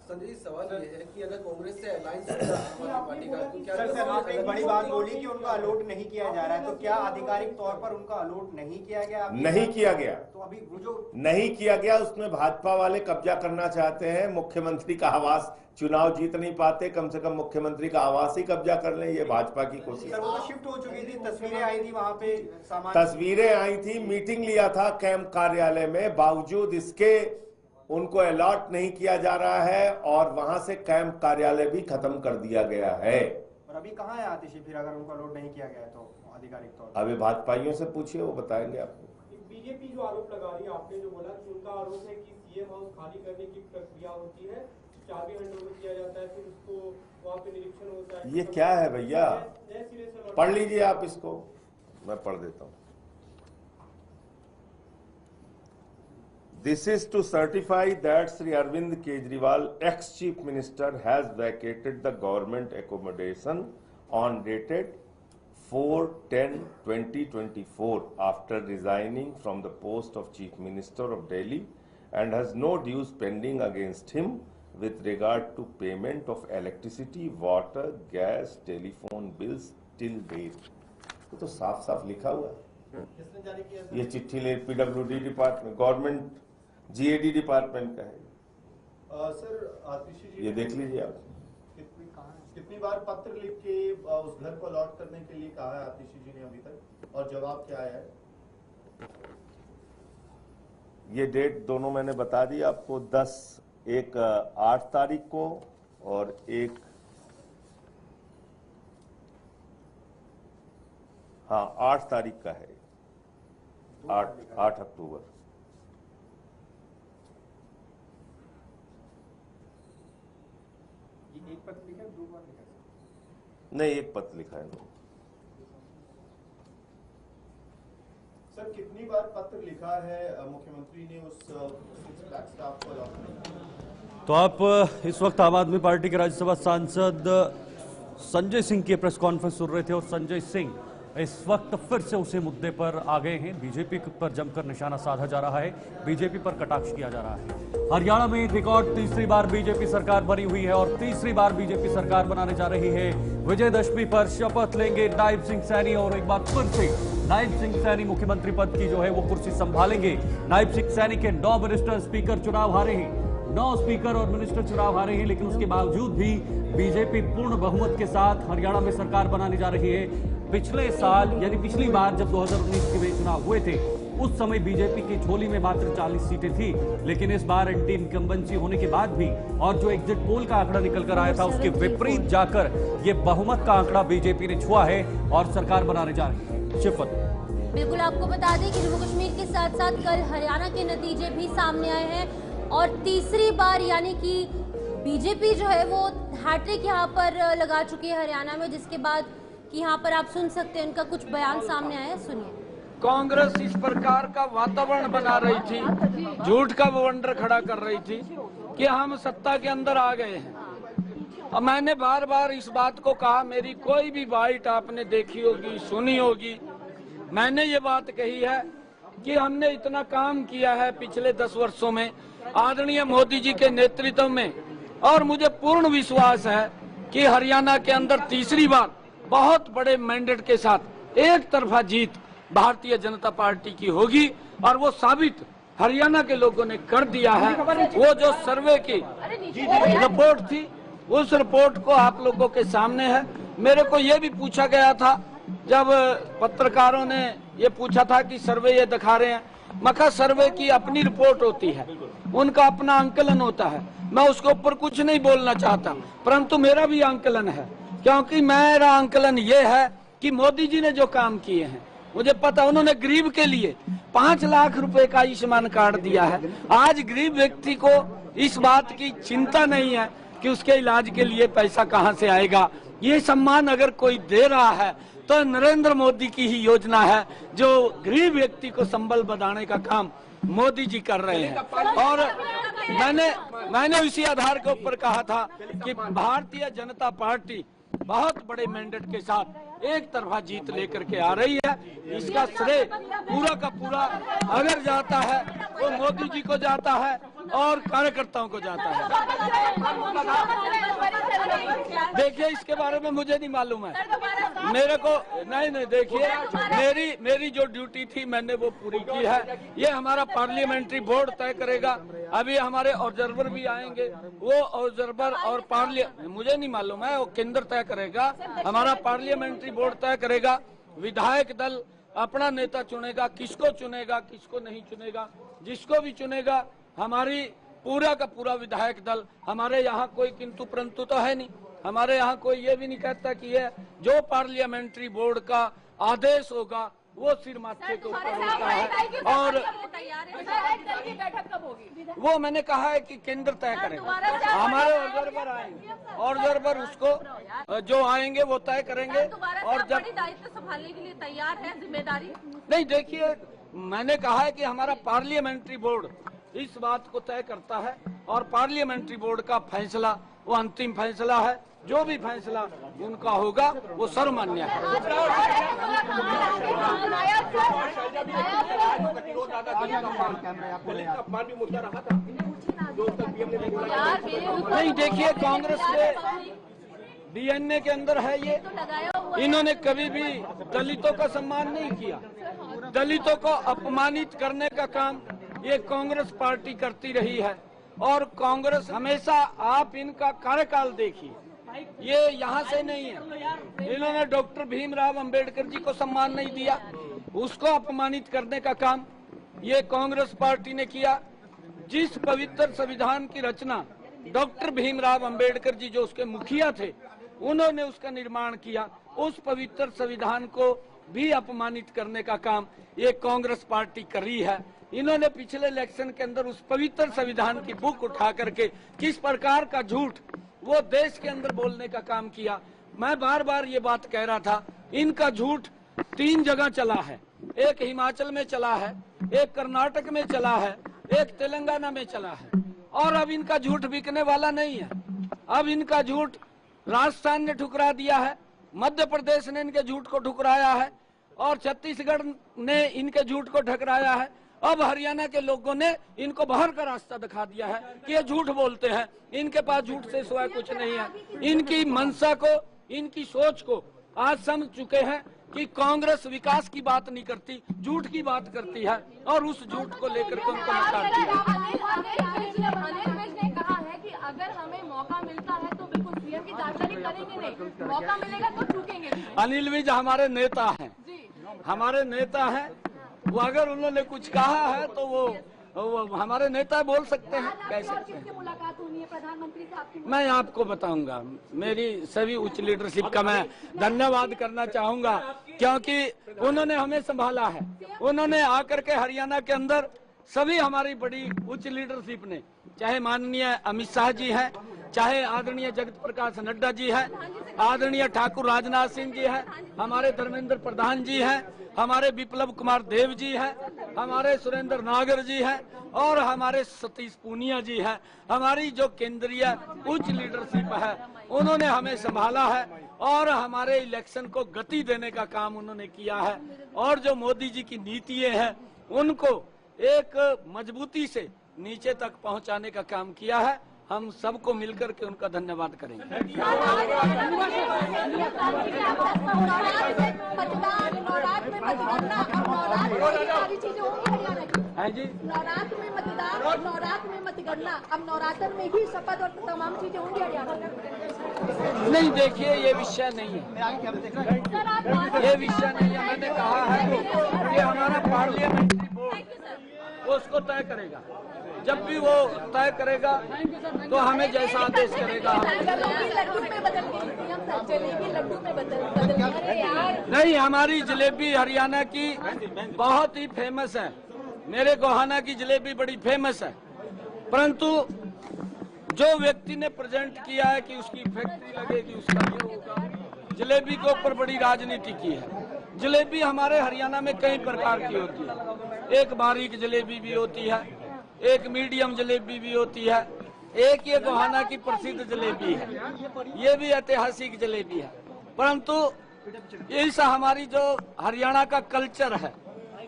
Speaker 8: संजय जी, सवाल ये है कि अगर कांग्रेस से अलायंस पार्टी का, तो क्या
Speaker 9: सर आपने बड़ी बात बोली कि उनका अलॉट नहीं किया जा रहा है, तो क्या आधिकारिक तौर पर उनका अलॉट नहीं किया गया?
Speaker 7: नहीं किया गया,
Speaker 9: तो अभी वो जो
Speaker 7: नहीं किया गया उसमें भाजपा वाले कब्जा करना चाहते हैं। मुख्यमंत्री का आवास, चुनाव जीत नहीं पाते, कम से कम मुख्यमंत्री का आवास ही कब्जा कर लें, ये भाजपा की कोशिश।
Speaker 9: सर वो तो शिफ्ट हो चुकी थी, तस्वीरें आई थी वहां पे,
Speaker 7: तस्वीरें आई थी, मीटिंग लिया था कैंप कार्यालय में, बावजूद इसके उनको अलॉट नहीं किया जा रहा है और वहां से कैंप कार्यालय भी खत्म कर दिया गया है।
Speaker 9: और अभी कहाँ है आतिशी, फिर अगर उनको अलॉट नहीं किया गया तो आधिकारिक तौर पर?
Speaker 7: अभी भाजपाइयों से पूछिए, वो बताएंगे आपको।
Speaker 10: बीजेपी जो आरोप लगा रही है, आपने जो बोला कि उनका आरोप है कि सीएम हाउस खाली करने की प्रक्रिया होती है, चाबी हैंडओवर किया जाता है, फिर उसको वहाँ पे निरीक्षण होता है।
Speaker 7: ये क्या है भैया, पढ़ लीजिए आप इसको, मैं पढ़ देता हूँ। This is to certify that Sri Arvind Kejriwal, ex-Chief Minister, has vacated the government accommodation on dated 4/10/2024 after resigning from the post of Chief Minister of Delhi and has no dues pending against him with regard to payment of electricity, water, gas, telephone bills till date. तो साफ साफ लिखा हुआ है। ये चिट्ठी ले PWD department, government GAD department का है।
Speaker 11: सर आतिशी जी,
Speaker 7: ये देख लीजिए आप।
Speaker 11: कितनी बार पत्र लिख के उस घर को अलॉट करने के लिए कहा है आतिशी जी ने अभी तक, और जवाब क्या आया है?
Speaker 7: ये डेट दोनों मैंने बता दी आपको, 10, एक 8 तारीख को और एक 8 तारीख का है, 8 अक्टूबर।
Speaker 9: एक पत्र लिखा है, 2 बार लिखा है?
Speaker 7: नहीं, एक पत्र लिखा है।
Speaker 11: सर कितनी बार पत्र लिखा है मुख्यमंत्री ने उस ब्लैक स्टाफ को अलॉट करने?
Speaker 2: तो आप इस वक्त आम आदमी पार्टी के राज्यसभा सांसद संजय सिंह की प्रेस कॉन्फ्रेंस सुन रहे थे और संजय सिंह इस वक्त फिर से उसी मुद्दे पर आ गए हैं। बीजेपी पर जमकर निशाना साधा जा रहा है, बीजेपी पर कटाक्ष किया जा रहा है। हरियाणा में रिकॉर्ड तीसरी बार बीजेपी सरकार बनी हुई है और तीसरी बार बीजेपी सरकार बनाने जा रही है। विजयदशमी पर शपथ लेंगे नायब सिंह सैनी और एक बार फिर से नायब सिंह सैनी मुख्यमंत्री पद की जो है वो कुर्सी संभालेंगे। नायब सिंह सैनी के 9 मिनिस्टर स्पीकर चुनाव हारे हैं, 9 स्पीकर और मिनिस्टर चुनाव हारे हैं, लेकिन उसके बावजूद भी बीजेपी पूर्ण बहुमत के साथ हरियाणा में सरकार बनाने जा रही है। पिछले साल यानी पिछली बार जब 2019 के चुनाव हुए थे उस समय बीजेपी की झोली में मात्र 40 सीटें थी, लेकिन इस बार एंटी इनकम्बेंसी होने के बाद भी और जो एग्जिट पोल का आंकड़ा निकल कर आया था उसके विपरीत जाकर ये बहुमत का आंकड़ा बीजेपी ने छुआ है और सरकार बनाने जा रही है। शिफत,
Speaker 1: बिल्कुल आपको बता दें कि जम्मू कश्मीर के साथ साथ कल हरियाणा के नतीजे भी सामने आए हैं और तीसरी बार यानी कि बीजेपी जो है वो हैट्रिक यहाँ पर लगा चुकी है हरियाणा में, जिसके बाद कि यहाँ पर आप सुन सकते हैं उनका कुछ बयान सामने आया, सुनिए।
Speaker 12: कांग्रेस इस प्रकार का वातावरण बना रही थी, झूठ का बवंडर खड़ा कर रही थी कि हम सत्ता के अंदर आ गए हैं। और मैंने बार बार इस बात को कहा, मेरी कोई भी बाइट आपने देखी होगी, सुनी होगी, मैंने ये बात कही है कि हमने इतना काम किया है पिछले 10 वर्षों में आदरणीय मोदी जी के नेतृत्व में, और मुझे पूर्ण विश्वास है कि हरियाणा के अंदर तीसरी बार बहुत बड़े मैंडेट के साथ एक तरफा जीत भारतीय जनता पार्टी की होगी। और वो साबित हरियाणा के लोगों ने कर दिया है। वो जो सर्वे की रिपोर्ट थी, उस रिपोर्ट को आप लोगों के सामने है। मेरे को ये भी पूछा गया था, जब पत्रकारों ने ये पूछा था कि सर्वे ये दिखा रहे हैं, मखा सर्वे की अपनी रिपोर्ट होती है, उनका अपना आंकलन होता है, मैं उसके ऊपर कुछ नहीं बोलना चाहता, परंतु मेरा भी आंकलन है, क्योंकि मेरा आंकलन ये है कि मोदी जी ने जो काम किए हैं, मुझे पता, उन्होंने गरीब के लिए 5 लाख रुपए का आयुष्मान कार्ड दिया है। आज गरीब व्यक्ति को इस बात की चिंता नहीं है कि उसके इलाज के लिए पैसा कहां से आएगा। ये सम्मान अगर कोई दे रहा है तो नरेंद्र मोदी की ही योजना है, जो गरीब व्यक्ति को संबल बढ़ाने का काम मोदी जी कर रहे हैं। और मैंने उसी आधार के ऊपर कहा था कि भारतीय जनता पार्टी बहुत बड़े मैंडेट के साथ एक तरफा जीत लेकर के आ रही है। इसका श्रेय पूरा का पूरा अगर जाता है वो मोदी जी को जाता है और कार्यकर्ताओं को जाता है। देखिए, इसके बारे में मुझे नहीं मालूम है, मेरे को नहीं देखिए, मेरी जो ड्यूटी थी मैंने वो पूरी की है। ये हमारा पार्लियामेंट्री बोर्ड तय करेगा। अभी हमारे ऑब्जर्वर भी आएंगे, वो ऑब्जर्वर और मुझे नहीं मालूम है, वो केंद्र तय करेगा, हमारा पार्लियामेंट्री बोर्ड तय करेगा। विधायक दल अपना नेता चुनेगा, किसको चुनेगा किसको नहीं चुनेगा, जिसको भी चुनेगा हमारी पूरा का पूरा विधायक दल, हमारे यहाँ कोई किंतु परंतु तो है नहीं, हमारे यहाँ कोई ये भी नहीं कहता कि ये जो पार्लियामेंट्री बोर्ड का आदेश होगा वो सिर माथे के ऊपर होता है। और
Speaker 5: बैठक कब होगी?
Speaker 12: वो मैंने कहा है कि केंद्र तय करेगा, हमारे ऑब्जर्वर आएंगे, ऑब्जर्वर उसको जो आएंगे वो तय करेंगे। और जब
Speaker 5: दायित्व संभालने के लिए तैयार है, जिम्मेदारी
Speaker 12: नहीं, देखिए मैंने कहा है कि हमारा पार्लियामेंट्री बोर्ड इस बात को तय करता है और पार्लियामेंट्री बोर्ड का फैसला वो अंतिम फैसला है। जो भी फैसला उनका होगा वो सर्वमान्य है। नहीं, देखिए कांग्रेस के डीएनए के अंदर है ये, इन्होंने कभी भी दलितों का सम्मान नहीं किया। दलितों को अपमानित करने का काम ये कांग्रेस पार्टी करती रही है। और कांग्रेस हमेशा, आप इनका कार्यकाल देखिए, ये यहाँ से नहीं है, इन्होंने डॉक्टर भीमराव अंबेडकर जी को सम्मान नहीं दिया, उसको अपमानित करने का काम ये कांग्रेस पार्टी ने किया। जिस पवित्र संविधान की रचना डॉक्टर भीमराव अंबेडकर जी जो उसके मुखिया थे उन्होंने उसका निर्माण किया, उस पवित्र संविधान को भी अपमानित करने का काम ये कांग्रेस पार्टी कर रही है। इन्होंने पिछले इलेक्शन के अंदर उस पवित्र संविधान की बुक उठा करके किस प्रकार का झूठ वो देश के अंदर बोलने का काम किया। मैं बार बार ये बात कह रहा था, इनका झूठ 3 जगह चला है, एक हिमाचल में चला है, एक कर्नाटक में चला है, एक तेलंगाना में चला है। और अब इनका झूठ बिकने वाला नहीं है। अब इनका झूठ राजस्थान ने ठुकरा दिया है, मध्य प्रदेश ने इनके झूठ को ठुकराया है और छत्तीसगढ़ ने इनके झूठ को ठुकराया है। अब हरियाणा के लोगों ने इनको बाहर का रास्ता दिखा दिया है कि ये झूठ बोलते हैं, इनके पास झूठ से सिवाय कुछ नहीं है। इनकी मंशा को, इनकी सोच को आज समझ चुके हैं कि कांग्रेस विकास की बात नहीं करती, झूठ की बात करती है और उस झूठ को लेकर के उनको निकालती है।
Speaker 5: ने कहा है कि अगर हमें मौका मिलता है तो बिल्कुल सीएम की दावेदारी करेंगे, नहीं मौका मिलेगा तो चूकेंगे।
Speaker 12: अनिल विज हमारे नेता हैं, हमारे नेता हैं, वो अगर उन्होंने कुछ कहा है तो वो हमारे नेता बोल सकते हैं, कह सकते हैं।
Speaker 5: मुलाकात होनी है प्रधानमंत्री से आपकी?
Speaker 12: मैं आपको बताऊंगा, मेरी सभी उच्च लीडरशिप का मैं धन्यवाद करना चाहूंगा, क्योंकि उन्होंने हमें संभाला है। उन्होंने आकर के हरियाणा के अंदर सभी हमारी बड़ी उच्च लीडरशिप ने, चाहे माननीय अमित शाह जी हैं, चाहे आदरणीय जगत प्रकाश नड्डा जी है, आदरणीय ठाकुर राजनाथ सिंह जी है, हमारे धर्मेंद्र प्रधान जी है, हमारे विप्लव कुमार देव जी है, हमारे सुरेंद्र नागर जी है और हमारे सतीश पूनिया जी है। हमारी जो केंद्रीय उच्च लीडरशिप है उन्होंने हमें संभाला है और हमारे इलेक्शन को गति देने का काम उन्होंने किया है और जो मोदी जी की नीतियां हैं उनको एक मजबूती से नीचे तक पहुंचाने का काम किया है। हम सबको मिलकर के उनका धन्यवाद करेंगे। है जी,
Speaker 5: नवरात्र में मतदान और नवरात्र में मतगणना, अब नवरात्र में ही शपथ और तमाम चीजें होंगी हरियाणा में।
Speaker 12: नहीं, देखिए ये विषय नहीं है, ये विषय नहीं है। मैंने कहा है कि हमारा पार्लियामेंट्री बोर्ड उसको तय करेगा, जब भी वो तय करेगा तो हमें जैसा आदेश करेगा। नहीं, हमारी जलेबी हरियाणा की बहुत ही फेमस है, मेरे गोहाना की जलेबी बड़ी फेमस है, परंतु जो व्यक्ति ने प्रेजेंट किया है कि उसकी फैक्ट्री लगेगी, उसका ये होगा, जलेबी के ऊपर बड़ी राजनीति की है। जलेबी हमारे हरियाणा में कई प्रकार की होती है, एक बारीक जलेबी भी होती है, एक मीडियम जलेबी भी होती है, एक ये गोहाना की प्रसिद्ध जलेबी है, ये भी ऐतिहासिक जलेबी है। परंतु इस हमारी जो हरियाणा का कल्चर है,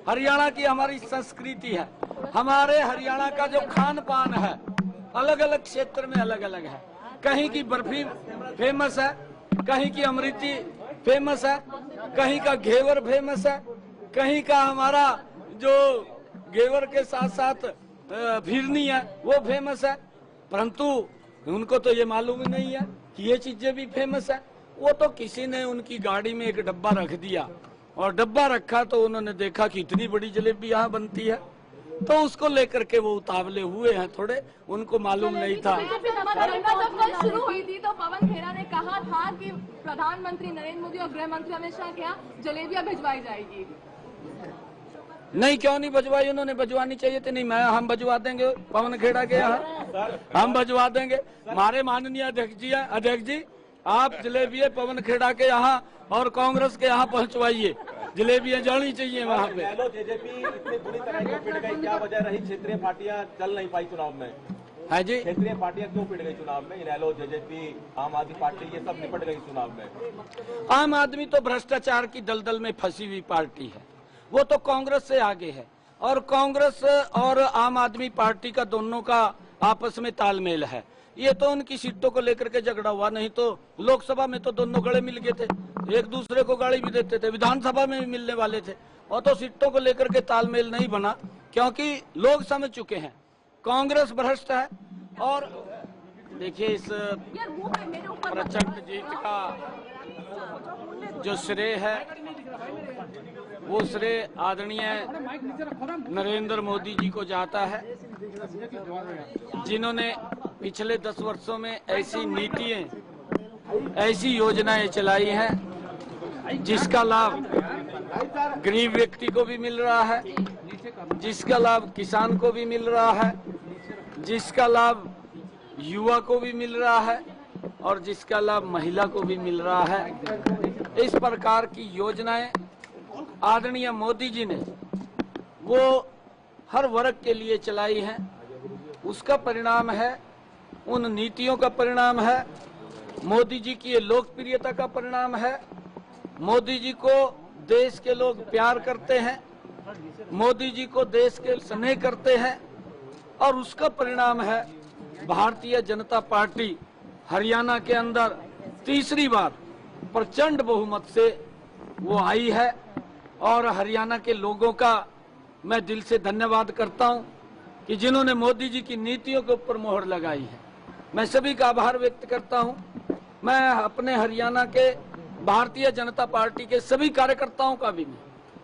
Speaker 12: हरियाणा की हमारी संस्कृति है, हमारे हरियाणा का जो खान पान है अलग अलग क्षेत्र में अलग अलग है। कहीं की बर्फी फेमस है, कहीं की अमृति फेमस है, कहीं का घेवर फेमस है, कहीं का हमारा जो घेवर के साथ साथ फिरनी है वो फेमस है, परंतु उनको तो ये मालूम ही नहीं है कि ये चीजें भी फेमस है। वो तो किसी ने उनकी गाड़ी में एक डब्बा रख दिया और डब्बा रखा तो उन्होंने देखा कि इतनी बड़ी जलेबी यहाँ बनती है, तो उसको लेकर के वो उतावले हुए हैं थोड़े, उनको मालूम नहीं था।
Speaker 5: जब कल शुरू हुई थी तो पवन खेड़ा ने कहा था कि प्रधानमंत्री नरेंद्र मोदी और गृह मंत्री अमित शाह के यहाँ जलेबियां भिजवाई जाएगी।
Speaker 12: नहीं, क्यों नहीं भिजवाई? उन्होंने भिजवानी चाहिए थी। नहीं, हम भिजवा देंगे पवन खेड़ा के यहाँ, हम भिजवा देंगे। हमारे माननीय अध्यक्ष जी आप जलेबियां पवन खेड़ा के यहाँ और कांग्रेस के यहाँ पहुँचवाइए, जलेबियां जानी चाहिए वहाँ पे।
Speaker 13: जेजेपी इतनी बुरी तरह क्यों पिट गई, क्या वजह रही? क्षेत्रीय पार्टियां चल नहीं पाई चुनाव में।
Speaker 12: है जी,
Speaker 13: क्षेत्रीय पार्टियां क्यों पिट गई चुनाव में? इनेलो, जेजेपी, आम आदमी पार्टी ये सब निपट गई चुनाव में।
Speaker 12: आम आदमी तो भ्रष्टाचार की दलदल में फंसी हुई पार्टी है, वो तो कांग्रेस से आगे है और कांग्रेस और आम आदमी पार्टी का दोनों का आपस में तालमेल है। ये तो उनकी सीटों को लेकर के झगड़ा हुआ, नहीं तो लोकसभा में तो दोनों गले मिल गए थे, एक दूसरे को गाली भी देते थे, विधानसभा में भी मिलने वाले थे, और तो सीटों को लेकर के तालमेल नहीं बना क्योंकि लोग समझ चुके हैं कांग्रेस भ्रष्ट है। और देखिए इस प्रचंड जीत का जो श्रेय है वो श्रेय आदरणीय नरेंद्र मोदी जी को जाता है, जिन्होंने पिछले 10 वर्षों में ऐसी नीतियां, ऐसी योजनाएं चलाई हैं जिसका लाभ गरीब व्यक्ति को भी मिल रहा है, जिसका लाभ किसान को भी मिल रहा है, जिसका लाभ युवा को भी मिल रहा है और जिसका लाभ महिला को भी मिल रहा है। इस प्रकार की योजनाएं आदरणीय मोदी जी ने वो हर वर्ग के लिए चलाई हैं, उसका परिणाम है, उन नीतियों का परिणाम है, मोदी जी की ये लोकप्रियता का परिणाम है। मोदी जी को देश के लोग प्यार करते हैं, मोदी जी को देश के स्नेह करते हैं और उसका परिणाम है भारतीय जनता पार्टी हरियाणा के अंदर तीसरी बार प्रचंड बहुमत से वो आई है और हरियाणा के लोगों का मैं दिल से धन्यवाद करता हूं कि जिन्होंने मोदी जी की नीतियों के ऊपर मोहर लगाई है। मैं सभी का आभार व्यक्त करता हूं। मैं अपने हरियाणा के भारतीय जनता पार्टी के सभी कार्यकर्ताओं का भी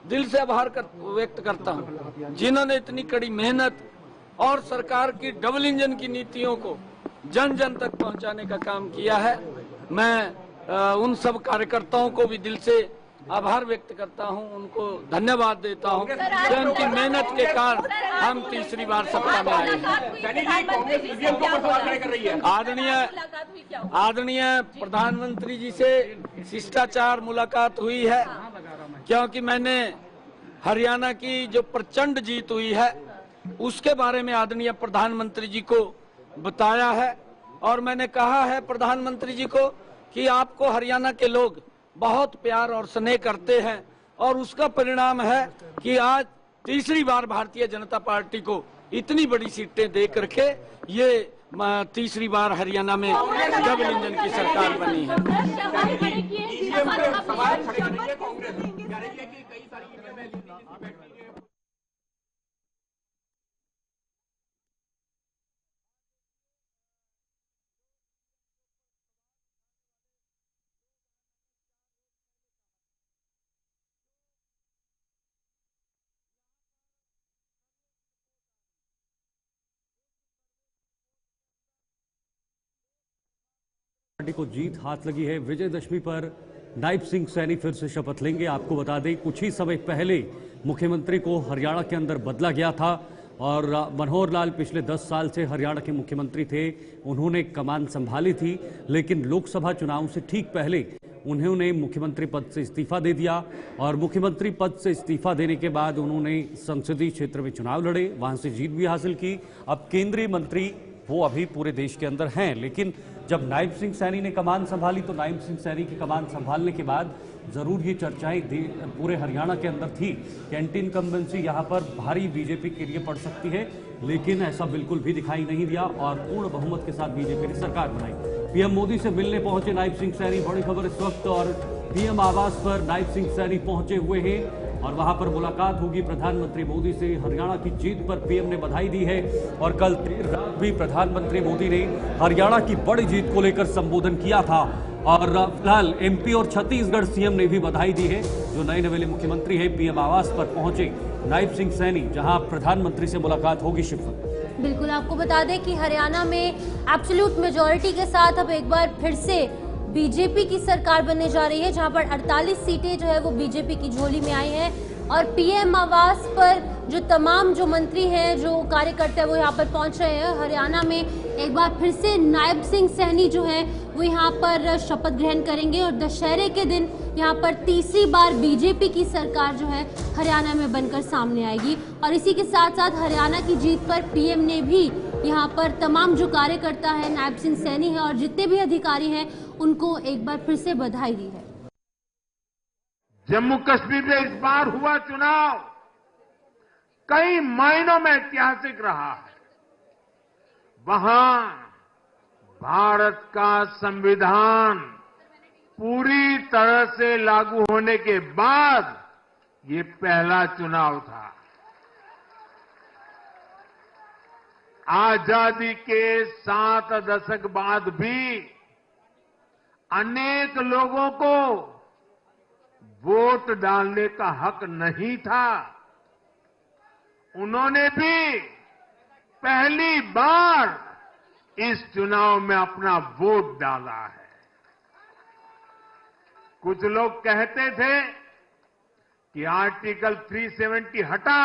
Speaker 12: दिल से आभार व्यक्त करता हूं, जिन्होंने इतनी कड़ी मेहनत और सरकार की डबल इंजन की नीतियों को जन जन तक पहुंचाने का काम किया है। मैं उन सब कार्यकर्ताओं को भी दिल से आभार व्यक्त करता हूं, उनको धन्यवाद देता हूं कि उनकी मेहनत के कारण हम तीसरी बार सत्ता में आए हैं। आदरणीय प्रधानमंत्री जी से शिष्टाचार मुलाकात हुई है, क्योंकि मैंने हरियाणा की जो प्रचंड जीत हुई है उसके बारे में आदरणीय प्रधानमंत्री जी को बताया है, और मैंने कहा है प्रधानमंत्री जी को कि आपको हरियाणा के लोग बहुत प्यार और स्नेह करते हैं, और उसका परिणाम है कि आज तीसरी बार भारतीय जनता पार्टी को इतनी बड़ी सीटें दे करके ये तीसरी बार हरियाणा में डबल इंजन की सरकार बनी है।
Speaker 2: पार्टी को जीत हाथ लगी है। विजयदशमी पर नायब सिंह सैनी फिर से शपथ लेंगे। आपको बता दें कुछ ही समय पहले मुख्यमंत्री को हरियाणा के अंदर बदला गया था, और मनोहर लाल पिछले 10 साल से हरियाणा के मुख्यमंत्री थे। उन्होंने कमान संभाली थी, लेकिन लोकसभा चुनाव से ठीक पहले उन्होंने मुख्यमंत्री पद से इस्तीफा दे दिया, और मुख्यमंत्री पद से इस्तीफा देने के बाद उन्होंने संसदीय क्षेत्र में चुनाव लड़े, वहां से जीत भी हासिल की। अब केंद्रीय मंत्री वो अभी पूरे देश के अंदर हैं, लेकिन जब नायब सिंह सैनी ने कमान संभाली तो नायब सिंह सैनी की कमान संभालने के बाद जरूर ये चर्चाएं पूरे हरियाणा के अंदर थी कि एंटी इनकम्बेंसी यहाँ पर भारी बीजेपी के लिए पड़ सकती है, लेकिन ऐसा बिल्कुल भी दिखाई नहीं दिया और पूर्ण बहुमत के साथ बीजेपी ने सरकार बनाई। पीएम मोदी से मिलने पहुंचे नायब सिंह सैनी, बड़ी खबर इस वक्त, और पीएम आवास पर नायब सिंह सैनी पहुंचे हुए हैं और वहां पर मुलाकात होगी प्रधानमंत्री मोदी से। हरियाणा की जीत पर पीएम ने बधाई दी है, और कल देर रात भी प्रधानमंत्री मोदी ने हरियाणा की बड़ी जीत को लेकर संबोधन किया था, और फिलहाल एमपी और छत्तीसगढ़ सीएम ने भी बधाई दी है। जो नए नवेले मुख्यमंत्री है पीएम आवास पर पहुंचे नायब सिंह सैनी, जहां प्रधानमंत्री से मुलाकात होगी। शिवम,
Speaker 1: बिल्कुल आपको बता दें कि हरियाणा में एब्सोल्यूट मेजॉरिटी के साथ अब एक बार फिर से बीजेपी की सरकार बनने जा रही है, जहां पर 48 सीटें जो है वो बीजेपी की झोली में आई हैं, और पीएम आवास पर जो तमाम जो मंत्री हैं, जो कार्यकर्ता हैं, वो यहाँ पर पहुंच रहे हैं। हरियाणा में एक बार फिर से नायब सिंह सैनी जो हैं वो यहाँ पर शपथ ग्रहण करेंगे, और दशहरे के दिन यहाँ पर तीसरी बार बीजेपी की सरकार जो है हरियाणा में बनकर सामने आएगी। और इसी के साथ साथ हरियाणा की जीत पर पीएम ने भी यहाँ पर तमाम जो कार्यकर्ता है, नायब सिंह सैनी है और जितने भी अधिकारी हैं, उनको एक बार फिर से बधाई दी है।
Speaker 14: जम्मू कश्मीर में इस बार हुआ चुनाव कई मायनों में ऐतिहासिक रहा है। वहां भारत का संविधान पूरी तरह से लागू होने के बाद ये पहला चुनाव था। आजादी के 7 दशक बाद भी अनेक लोगों को वोट डालने का हक नहीं था। उन्होंने भी पहली बार इस चुनाव में अपना वोट डाला है। कुछ लोग कहते थे कि आर्टिकल 370 हटा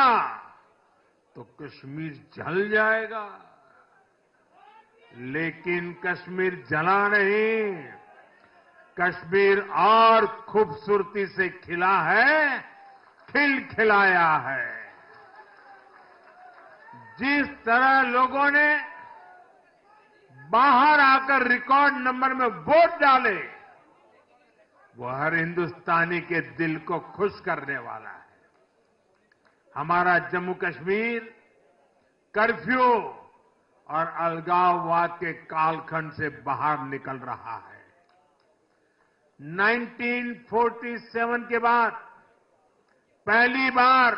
Speaker 14: तो कश्मीर जल जाएगा, लेकिन कश्मीर जला नहीं, कश्मीर और खूबसूरती से खिला है, खिलखिलाया है। जिस तरह लोगों ने बाहर आकर रिकॉर्ड नंबर में वोट डाले, वो हर हिंदुस्तानी के दिल को खुश करने वाला है। हमारा जम्मू कश्मीर कर्फ्यू और अलगाववाद के कालखंड से बाहर निकल रहा है। 1947 के बाद पहली बार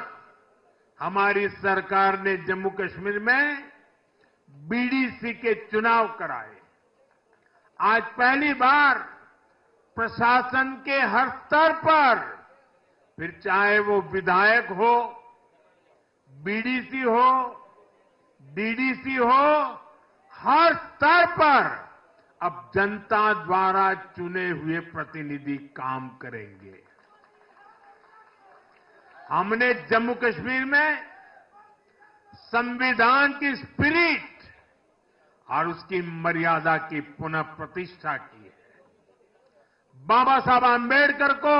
Speaker 14: हमारी सरकार ने जम्मू कश्मीर में बीडीसी के चुनाव कराए। आज पहली बार प्रशासन के हर स्तर पर, फिर चाहे वो विधायक हो, बीडीसी हो, डीडीसी हो, हर स्तर पर अब जनता द्वारा चुने हुए प्रतिनिधि काम करेंगे। हमने जम्मू कश्मीर में संविधान की स्पिरिट और उसकी मर्यादा की पुनः प्रतिष्ठा की है। बाबा साहब आम्बेडकर को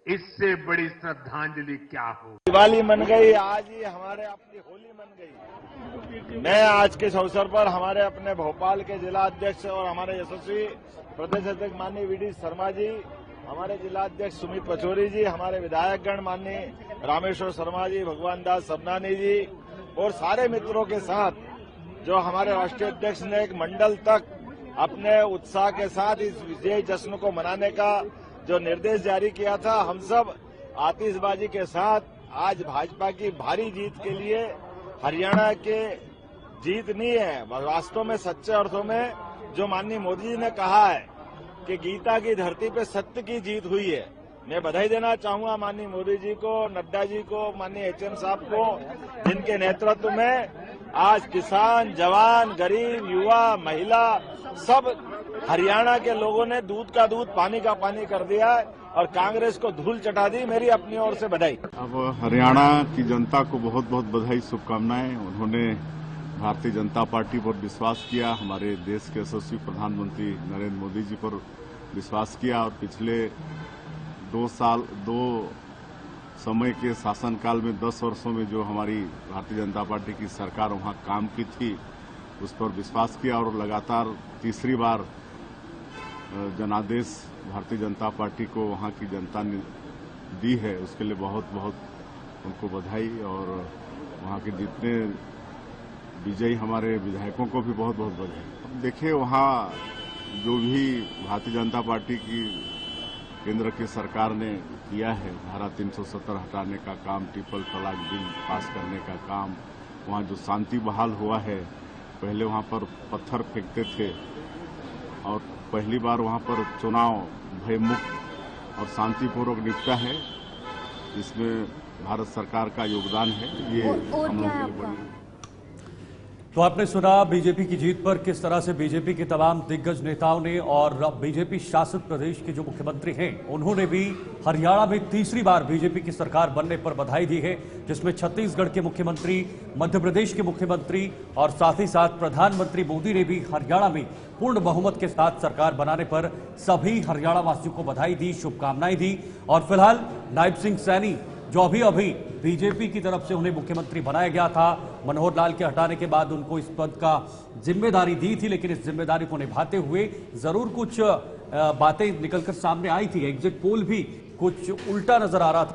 Speaker 14: इससे बड़ी श्रद्धांजलि क्या हो।
Speaker 15: दिवाली मन गई, आज ही हमारे अपनी होली मन गई। मैं आज के इस अवसर पर हमारे अपने भोपाल के जिला अध्यक्ष और हमारे यशस्वी प्रदेश अध्यक्ष माननीय वीडी शर्मा जी, हमारे जिला अध्यक्ष सुमित पचौरी जी, हमारे विधायकगण माननीय रामेश्वर शर्मा जी, भगवान दास सबनानी जी और सारे मित्रों के साथ जो हमारे राष्ट्रीय अध्यक्ष ने एक मंडल तक अपने उत्साह के साथ इस विजय जश्न को मनाने का जो निर्देश जारी किया था, हम सब आतिशबाजी के साथ आज भाजपा की भारी जीत के लिए हरियाणा के जीत नहीं है, वास्तव में सच्चे अर्थों में जो माननीय मोदी जी ने कहा है कि गीता की धरती पे सत्य की जीत हुई है। मैं बधाई देना चाहूंगा माननीय मोदी जी को, नड्डा जी को, माननीय एचएम साहब को, जिनके नेतृत्व में आज किसान, जवान, गरीब, युवा, महिला सब हरियाणा के लोगों ने दूध का दूध, पानी का पानी कर दिया है और कांग्रेस को धूल चटा दी। मेरी अपनी ओर से बधाई।
Speaker 16: अब हरियाणा की जनता को बहुत बहुत बधाई, शुभकामनाएं। उन्होंने भारतीय जनता पार्टी पर विश्वास किया, हमारे देश के यशस्वी प्रधानमंत्री नरेंद्र मोदी जी पर विश्वास किया और पिछले 2 समय के शासनकाल में 10 वर्षों में जो हमारी भारतीय जनता पार्टी की सरकार वहां काम की थी उस पर विश्वास किया और लगातार तीसरी बार जनादेश भारतीय जनता पार्टी को वहां की जनता ने दी है। उसके लिए बहुत बहुत उनको बधाई और वहां के जितने विजयी हमारे विधायकों को भी बहुत बहुत बधाई। देखिए, वहां जो भी भारतीय जनता पार्टी की केंद्र की सरकार ने किया है, धारा 370 हटाने का काम, ट्रिपल तलाक बिल पास करने का काम, वहां जो शांति बहाल हुआ है, पहले वहां पर पत्थर फेंकते थे और पहली बार वहां पर चुनाव भयमुक्त और शांतिपूर्वक निपटा है। इसमें भारत सरकार का योगदान है। ये हम लोगों के लिए बड़ी।
Speaker 2: तो आपने सुना बीजेपी की जीत पर किस तरह से बीजेपी के तमाम दिग्गज नेताओं ने और बीजेपी शासित प्रदेश के जो मुख्यमंत्री हैं उन्होंने भी हरियाणा में तीसरी बार बीजेपी की सरकार बनने पर बधाई दी है, जिसमें छत्तीसगढ़ के मुख्यमंत्री, मध्य प्रदेश के मुख्यमंत्री और साथ ही साथ प्रधानमंत्री मोदी ने भी हरियाणा में पूर्ण बहुमत के साथ सरकार बनाने पर सभी हरियाणा वासियों को बधाई दी, शुभकामनाएं दी। और फिलहाल नायब सिंह सैनी जो अभी बीजेपी की तरफ से उन्हें मुख्यमंत्री बनाया गया था, मनोहर लाल के हटाने के बाद उनको इस पद का जिम्मेदारी दी थी, लेकिन इस जिम्मेदारी को निभाते हुए जरूर कुछ बातें निकलकर सामने आई थी। एग्जिट पोल भी कुछ उल्टा नजर आ रहा था।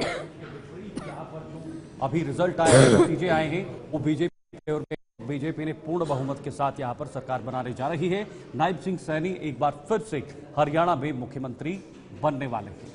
Speaker 2: अभी रिजल्ट आए, नतीजे आए हैं, वो बीजेपी ने पूर्ण बहुमत के साथ यहां पर सरकार बनाने जा रही है। नायब सिंह सैनी एक बार फिर से हरियाणा में मुख्यमंत्री बनने वाले हैं।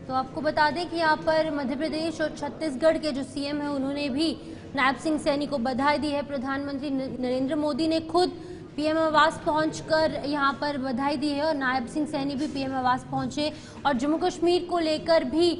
Speaker 1: तो आपको बता दें कि यहाँ पर मध्य प्रदेश और छत्तीसगढ़ के जो सीएम हैं उन्होंने भी नायब सिंह सैनी को बधाई दी है। प्रधानमंत्री नरेंद्र मोदी ने खुद पीएम आवास पहुंचकर यहाँ पर बधाई दी है और नायब सिंह सैनी भी पीएम आवास पहुंचे और जम्मू कश्मीर को लेकर भी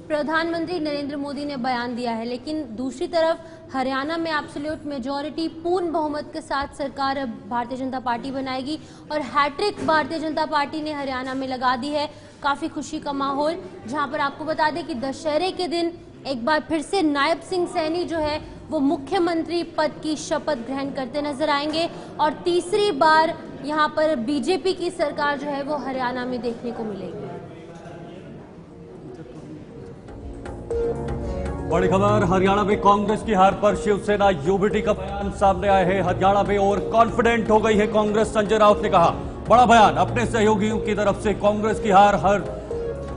Speaker 1: प्रधानमंत्री नरेंद्र मोदी ने बयान दिया है। लेकिन दूसरी तरफ हरियाणा में एब्सोल्यूट मेजॉरिटी, पूर्ण बहुमत के साथ सरकार अब भारतीय जनता पार्टी बनाएगी और हैट्रिक भारतीय जनता पार्टी ने हरियाणा में लगा दी है। काफी खुशी का माहौल, जहां पर आपको बता दें कि दशहरे के दिन एक बार फिर से नायब सिंह सैनी जो है वो मुख्यमंत्री पद की शपथ ग्रहण करते नजर आएंगे और तीसरी बार यहां पर बीजेपी की सरकार जो है वो हरियाणा में देखने को मिलेगी।
Speaker 2: बड़ी खबर, हरियाणा में कांग्रेस की हार पर शिवसेना यूबीटी का बयान सामने आया है। हरियाणा में और कॉन्फिडेंट हो गई है कांग्रेस। संजय राउत ने कहा, बड़ा बयान, अपने सहयोगियों की तरफ से कांग्रेस की हार।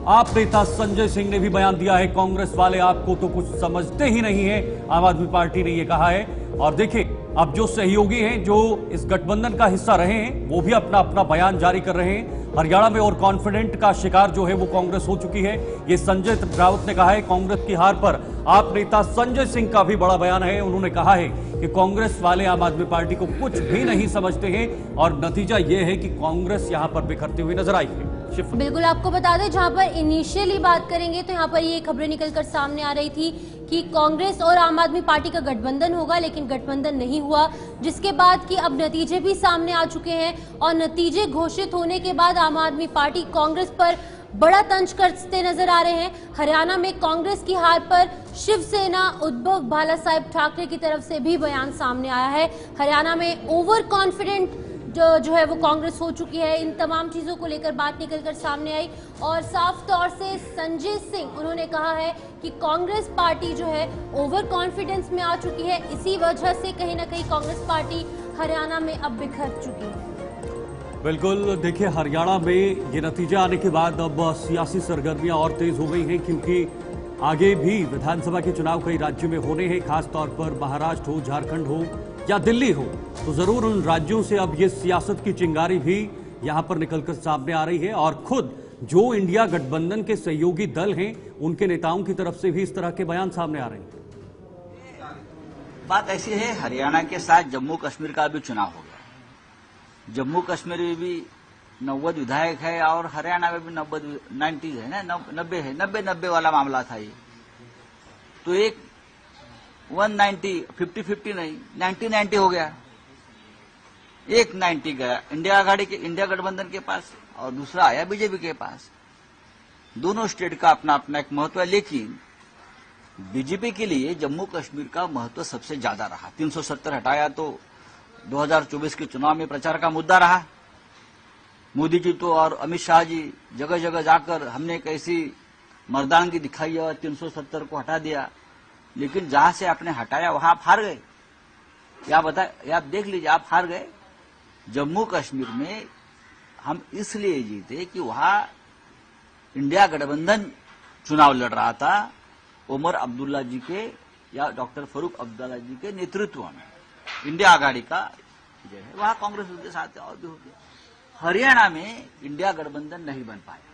Speaker 2: आप नेता संजय सिंह ने भी बयान दिया है, कांग्रेस वाले आपको तो कुछ समझते ही नहीं है, आम आदमी पार्टी ने यह कहा है। और देखिए, अब जो सहयोगी हैं, जो इस गठबंधन का हिस्सा रहे हैं, वो भी अपना अपना बयान जारी कर रहे हैं। हरियाणा में और कॉन्फिडेंट का शिकार जो है वो कांग्रेस हो चुकी है, ये संजय राउत ने कहा है। कांग्रेस की हार पर आप नेता संजय सिंह का भी बड़ा बयान है। उन्होंने कहा है कि कांग्रेस वाले आम आदमी पार्टी को कुछ भी नहीं समझते हैं और नतीजा ये है कि कांग्रेस यहां पर बिखरती हुई नजर आई है। शिफ्ट।
Speaker 1: बिल्कुल आपको बता दें, जहां पर इनिशियली बात करेंगे तो यहां पर ये खबरें निकलकर सामने आ रही थी कि कांग्रेस और आम आदमी पार्टी का गठबंधन होगा, लेकिन गठबंधन नहीं हुआ, जिसके बाद कि अब नतीजे भी सामने आ चुके हैं और नतीजे घोषित होने के बाद आम आदमी पार्टी कांग्रेस पर बड़ा तंज कसते नजर आ रहे हैं। हरियाणा में कांग्रेस की हार पर शिवसेना उद्धव बाला साहेब ठाकरे की तरफ से भी बयान सामने आया है। हरियाणा में ओवर कॉन्फिडेंट जो है वो कांग्रेस हो चुकी है। इन तमाम चीजों को लेकर बात निकलकर सामने आई और साफ तौर से संजय सिंह उन्होंने कहा है कि कांग्रेस पार्टी जो है ओवर कॉन्फिडेंस में आ चुकी है। इसी वजह से कहीं ना कहीं कांग्रेस पार्टी हरियाणा में अब बिखर चुकी है।
Speaker 2: बिल्कुल, देखिए हरियाणा में ये नतीजे आने के बाद अब सियासी सरगर्मियां और तेज हो गई हैं, क्योंकि आगे भी विधानसभा के चुनाव कई राज्यों में होने हैं, खासतौर पर महाराष्ट्र हो, झारखंड हो या दिल्ली हो, तो जरूर उन राज्यों से अब ये सियासत की चिंगारी भी यहां पर निकलकर सामने आ रही है और खुद जो इंडिया गठबंधन के सहयोगी दल हैं उनके नेताओं की तरफ से भी इस तरह के बयान सामने आ रहे हैं।
Speaker 17: बात ऐसी है, हरियाणा के साथ जम्मू कश्मीर का भी चुनाव हो गया। जम्मू कश्मीर में भी 90 विधायक है और हरियाणा में भी 90 है ना, 90 है, 90 वाला मामला था ये। तो एक 190 50-50 नहीं 90-90 हो गया। एक 90 गया इंडिया गठबंधन के पास और दूसरा आया बीजेपी के पास। दोनों स्टेट का अपना अपना एक महत्व है, लेकिन बीजेपी के लिए जम्मू कश्मीर का महत्व सबसे ज्यादा रहा। 370 हटाया तो 2024 के चुनाव में प्रचार का मुद्दा रहा। मोदी जी तो और अमित शाह जी जगह जगह जाकर हमने कैसी मर्दानगी दिखाई और 370 को हटा दिया, लेकिन जहां से आपने हटाया वहां आप हार गए। आप देख लीजिए, आप हार गए। जम्मू कश्मीर में हम इसलिए जीते कि वहां इंडिया गठबंधन चुनाव लड़ रहा था, उमर अब्दुल्ला जी के या डॉक्टर फारूक अब्दुल्ला जी के नेतृत्व में इंडिया आघाड़ी का जो है वहां कांग्रेस उनके साथ और भी हो गया। हरियाणा में इंडिया गठबंधन नहीं बन पाया।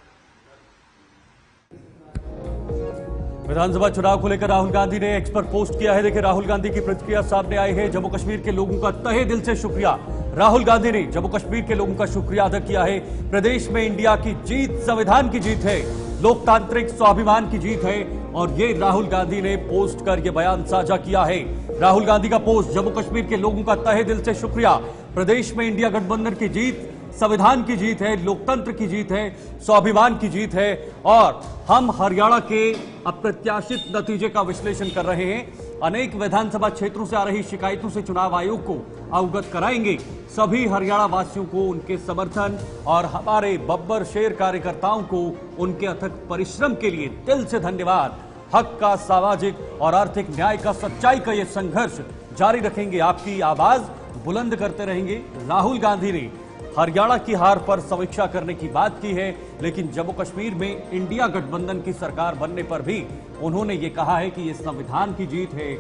Speaker 2: विधानसभा चुनाव को लेकर राहुल गांधी ने एक्स पर पोस्ट किया है। देखिए राहुल गांधी की प्रतिक्रिया सामने आई है। जम्मू कश्मीर के लोगों का तहे दिल से शुक्रिया। राहुल गांधी ने जम्मू कश्मीर के लोगों का शुक्रिया अदा किया है। प्रदेश में इंडिया की जीत संविधान की जीत है, लोकतांत्रिक स्वाभिमान की जीत है और ये राहुल गांधी ने पोस्ट कर ये बयान साझा किया है। राहुल गांधी का पोस्ट, जम्मू कश्मीर के लोगों का तहे दिल से शुक्रिया। प्रदेश में इंडिया गठबंधन की जीत संविधान की जीत है, लोकतंत्र की जीत है, स्वाभिमान की जीत है और हम हरियाणा के अप्रत्याशित नतीजे का विश्लेषण कर रहे हैं। अनेक विधानसभा क्षेत्रों से आ रही शिकायतों से चुनाव आयोग को अवगत कराएंगे। सभी हरियाणा वासियों को उनके समर्थन और हमारे बब्बर शेर कार्यकर्ताओं को उनके अथक परिश्रम के लिए दिल से धन्यवाद। हक का, सामाजिक और आर्थिक न्याय का, सच्चाई का ये संघर्ष जारी रखेंगे, आपकी आवाज बुलंद करते रहेंगे। राहुल गांधी ने हरियाणा की हार पर समीक्षा करने की बात की है, लेकिन जम्मू कश्मीर में इंडिया गठबंधन की सरकार बनने पर भी उन्होंने ये कहा है कि ये संविधान की जीत है,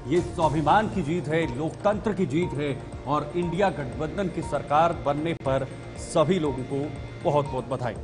Speaker 2: ये स्वाभिमान की जीत है, लोकतंत्र की जीत है और इंडिया गठबंधन की सरकार बनने पर सभी लोगों को बहुत बहुत बधाई।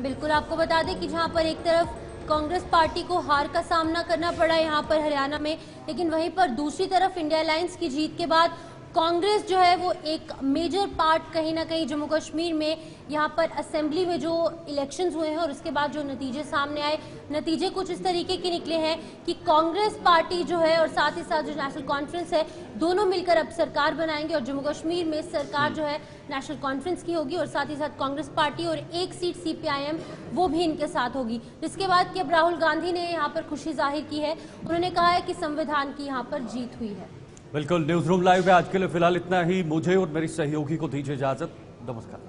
Speaker 1: बिल्कुल आपको बता दें कि जहां पर एक तरफ कांग्रेस पार्टी को हार का सामना करना पड़ा यहां पर हरियाणा में, लेकिन वहीं पर दूसरी तरफ इंडिया अलायंस की जीत के बाद कांग्रेस जो है वो एक मेजर पार्ट कहीं ना कहीं जम्मू कश्मीर में यहाँ पर असेंबली में जो इलेक्शंस हुए हैं और उसके बाद जो नतीजे सामने आए, नतीजे कुछ इस तरीके के निकले हैं कि कांग्रेस पार्टी जो है और साथ ही साथ जो नेशनल कॉन्फ्रेंस है, दोनों मिलकर अब सरकार बनाएंगे और जम्मू कश्मीर में सरकार जो है नेशनल कॉन्फ्रेंस की होगी और साथ ही साथ कांग्रेस पार्टी और एक सीट CPIM वो भी इनके साथ होगी। जिसके बाद कि अब राहुल गांधी ने यहाँ पर खुशी जाहिर की है। उन्होंने कहा है कि संविधान की यहाँ पर जीत हुई है।
Speaker 2: बिल्कुल, न्यूज रूम लाइव में आज के लिए फिलहाल इतना ही। मुझे और मेरी सहयोगी को दीजिए इजाजत। नमस्कार।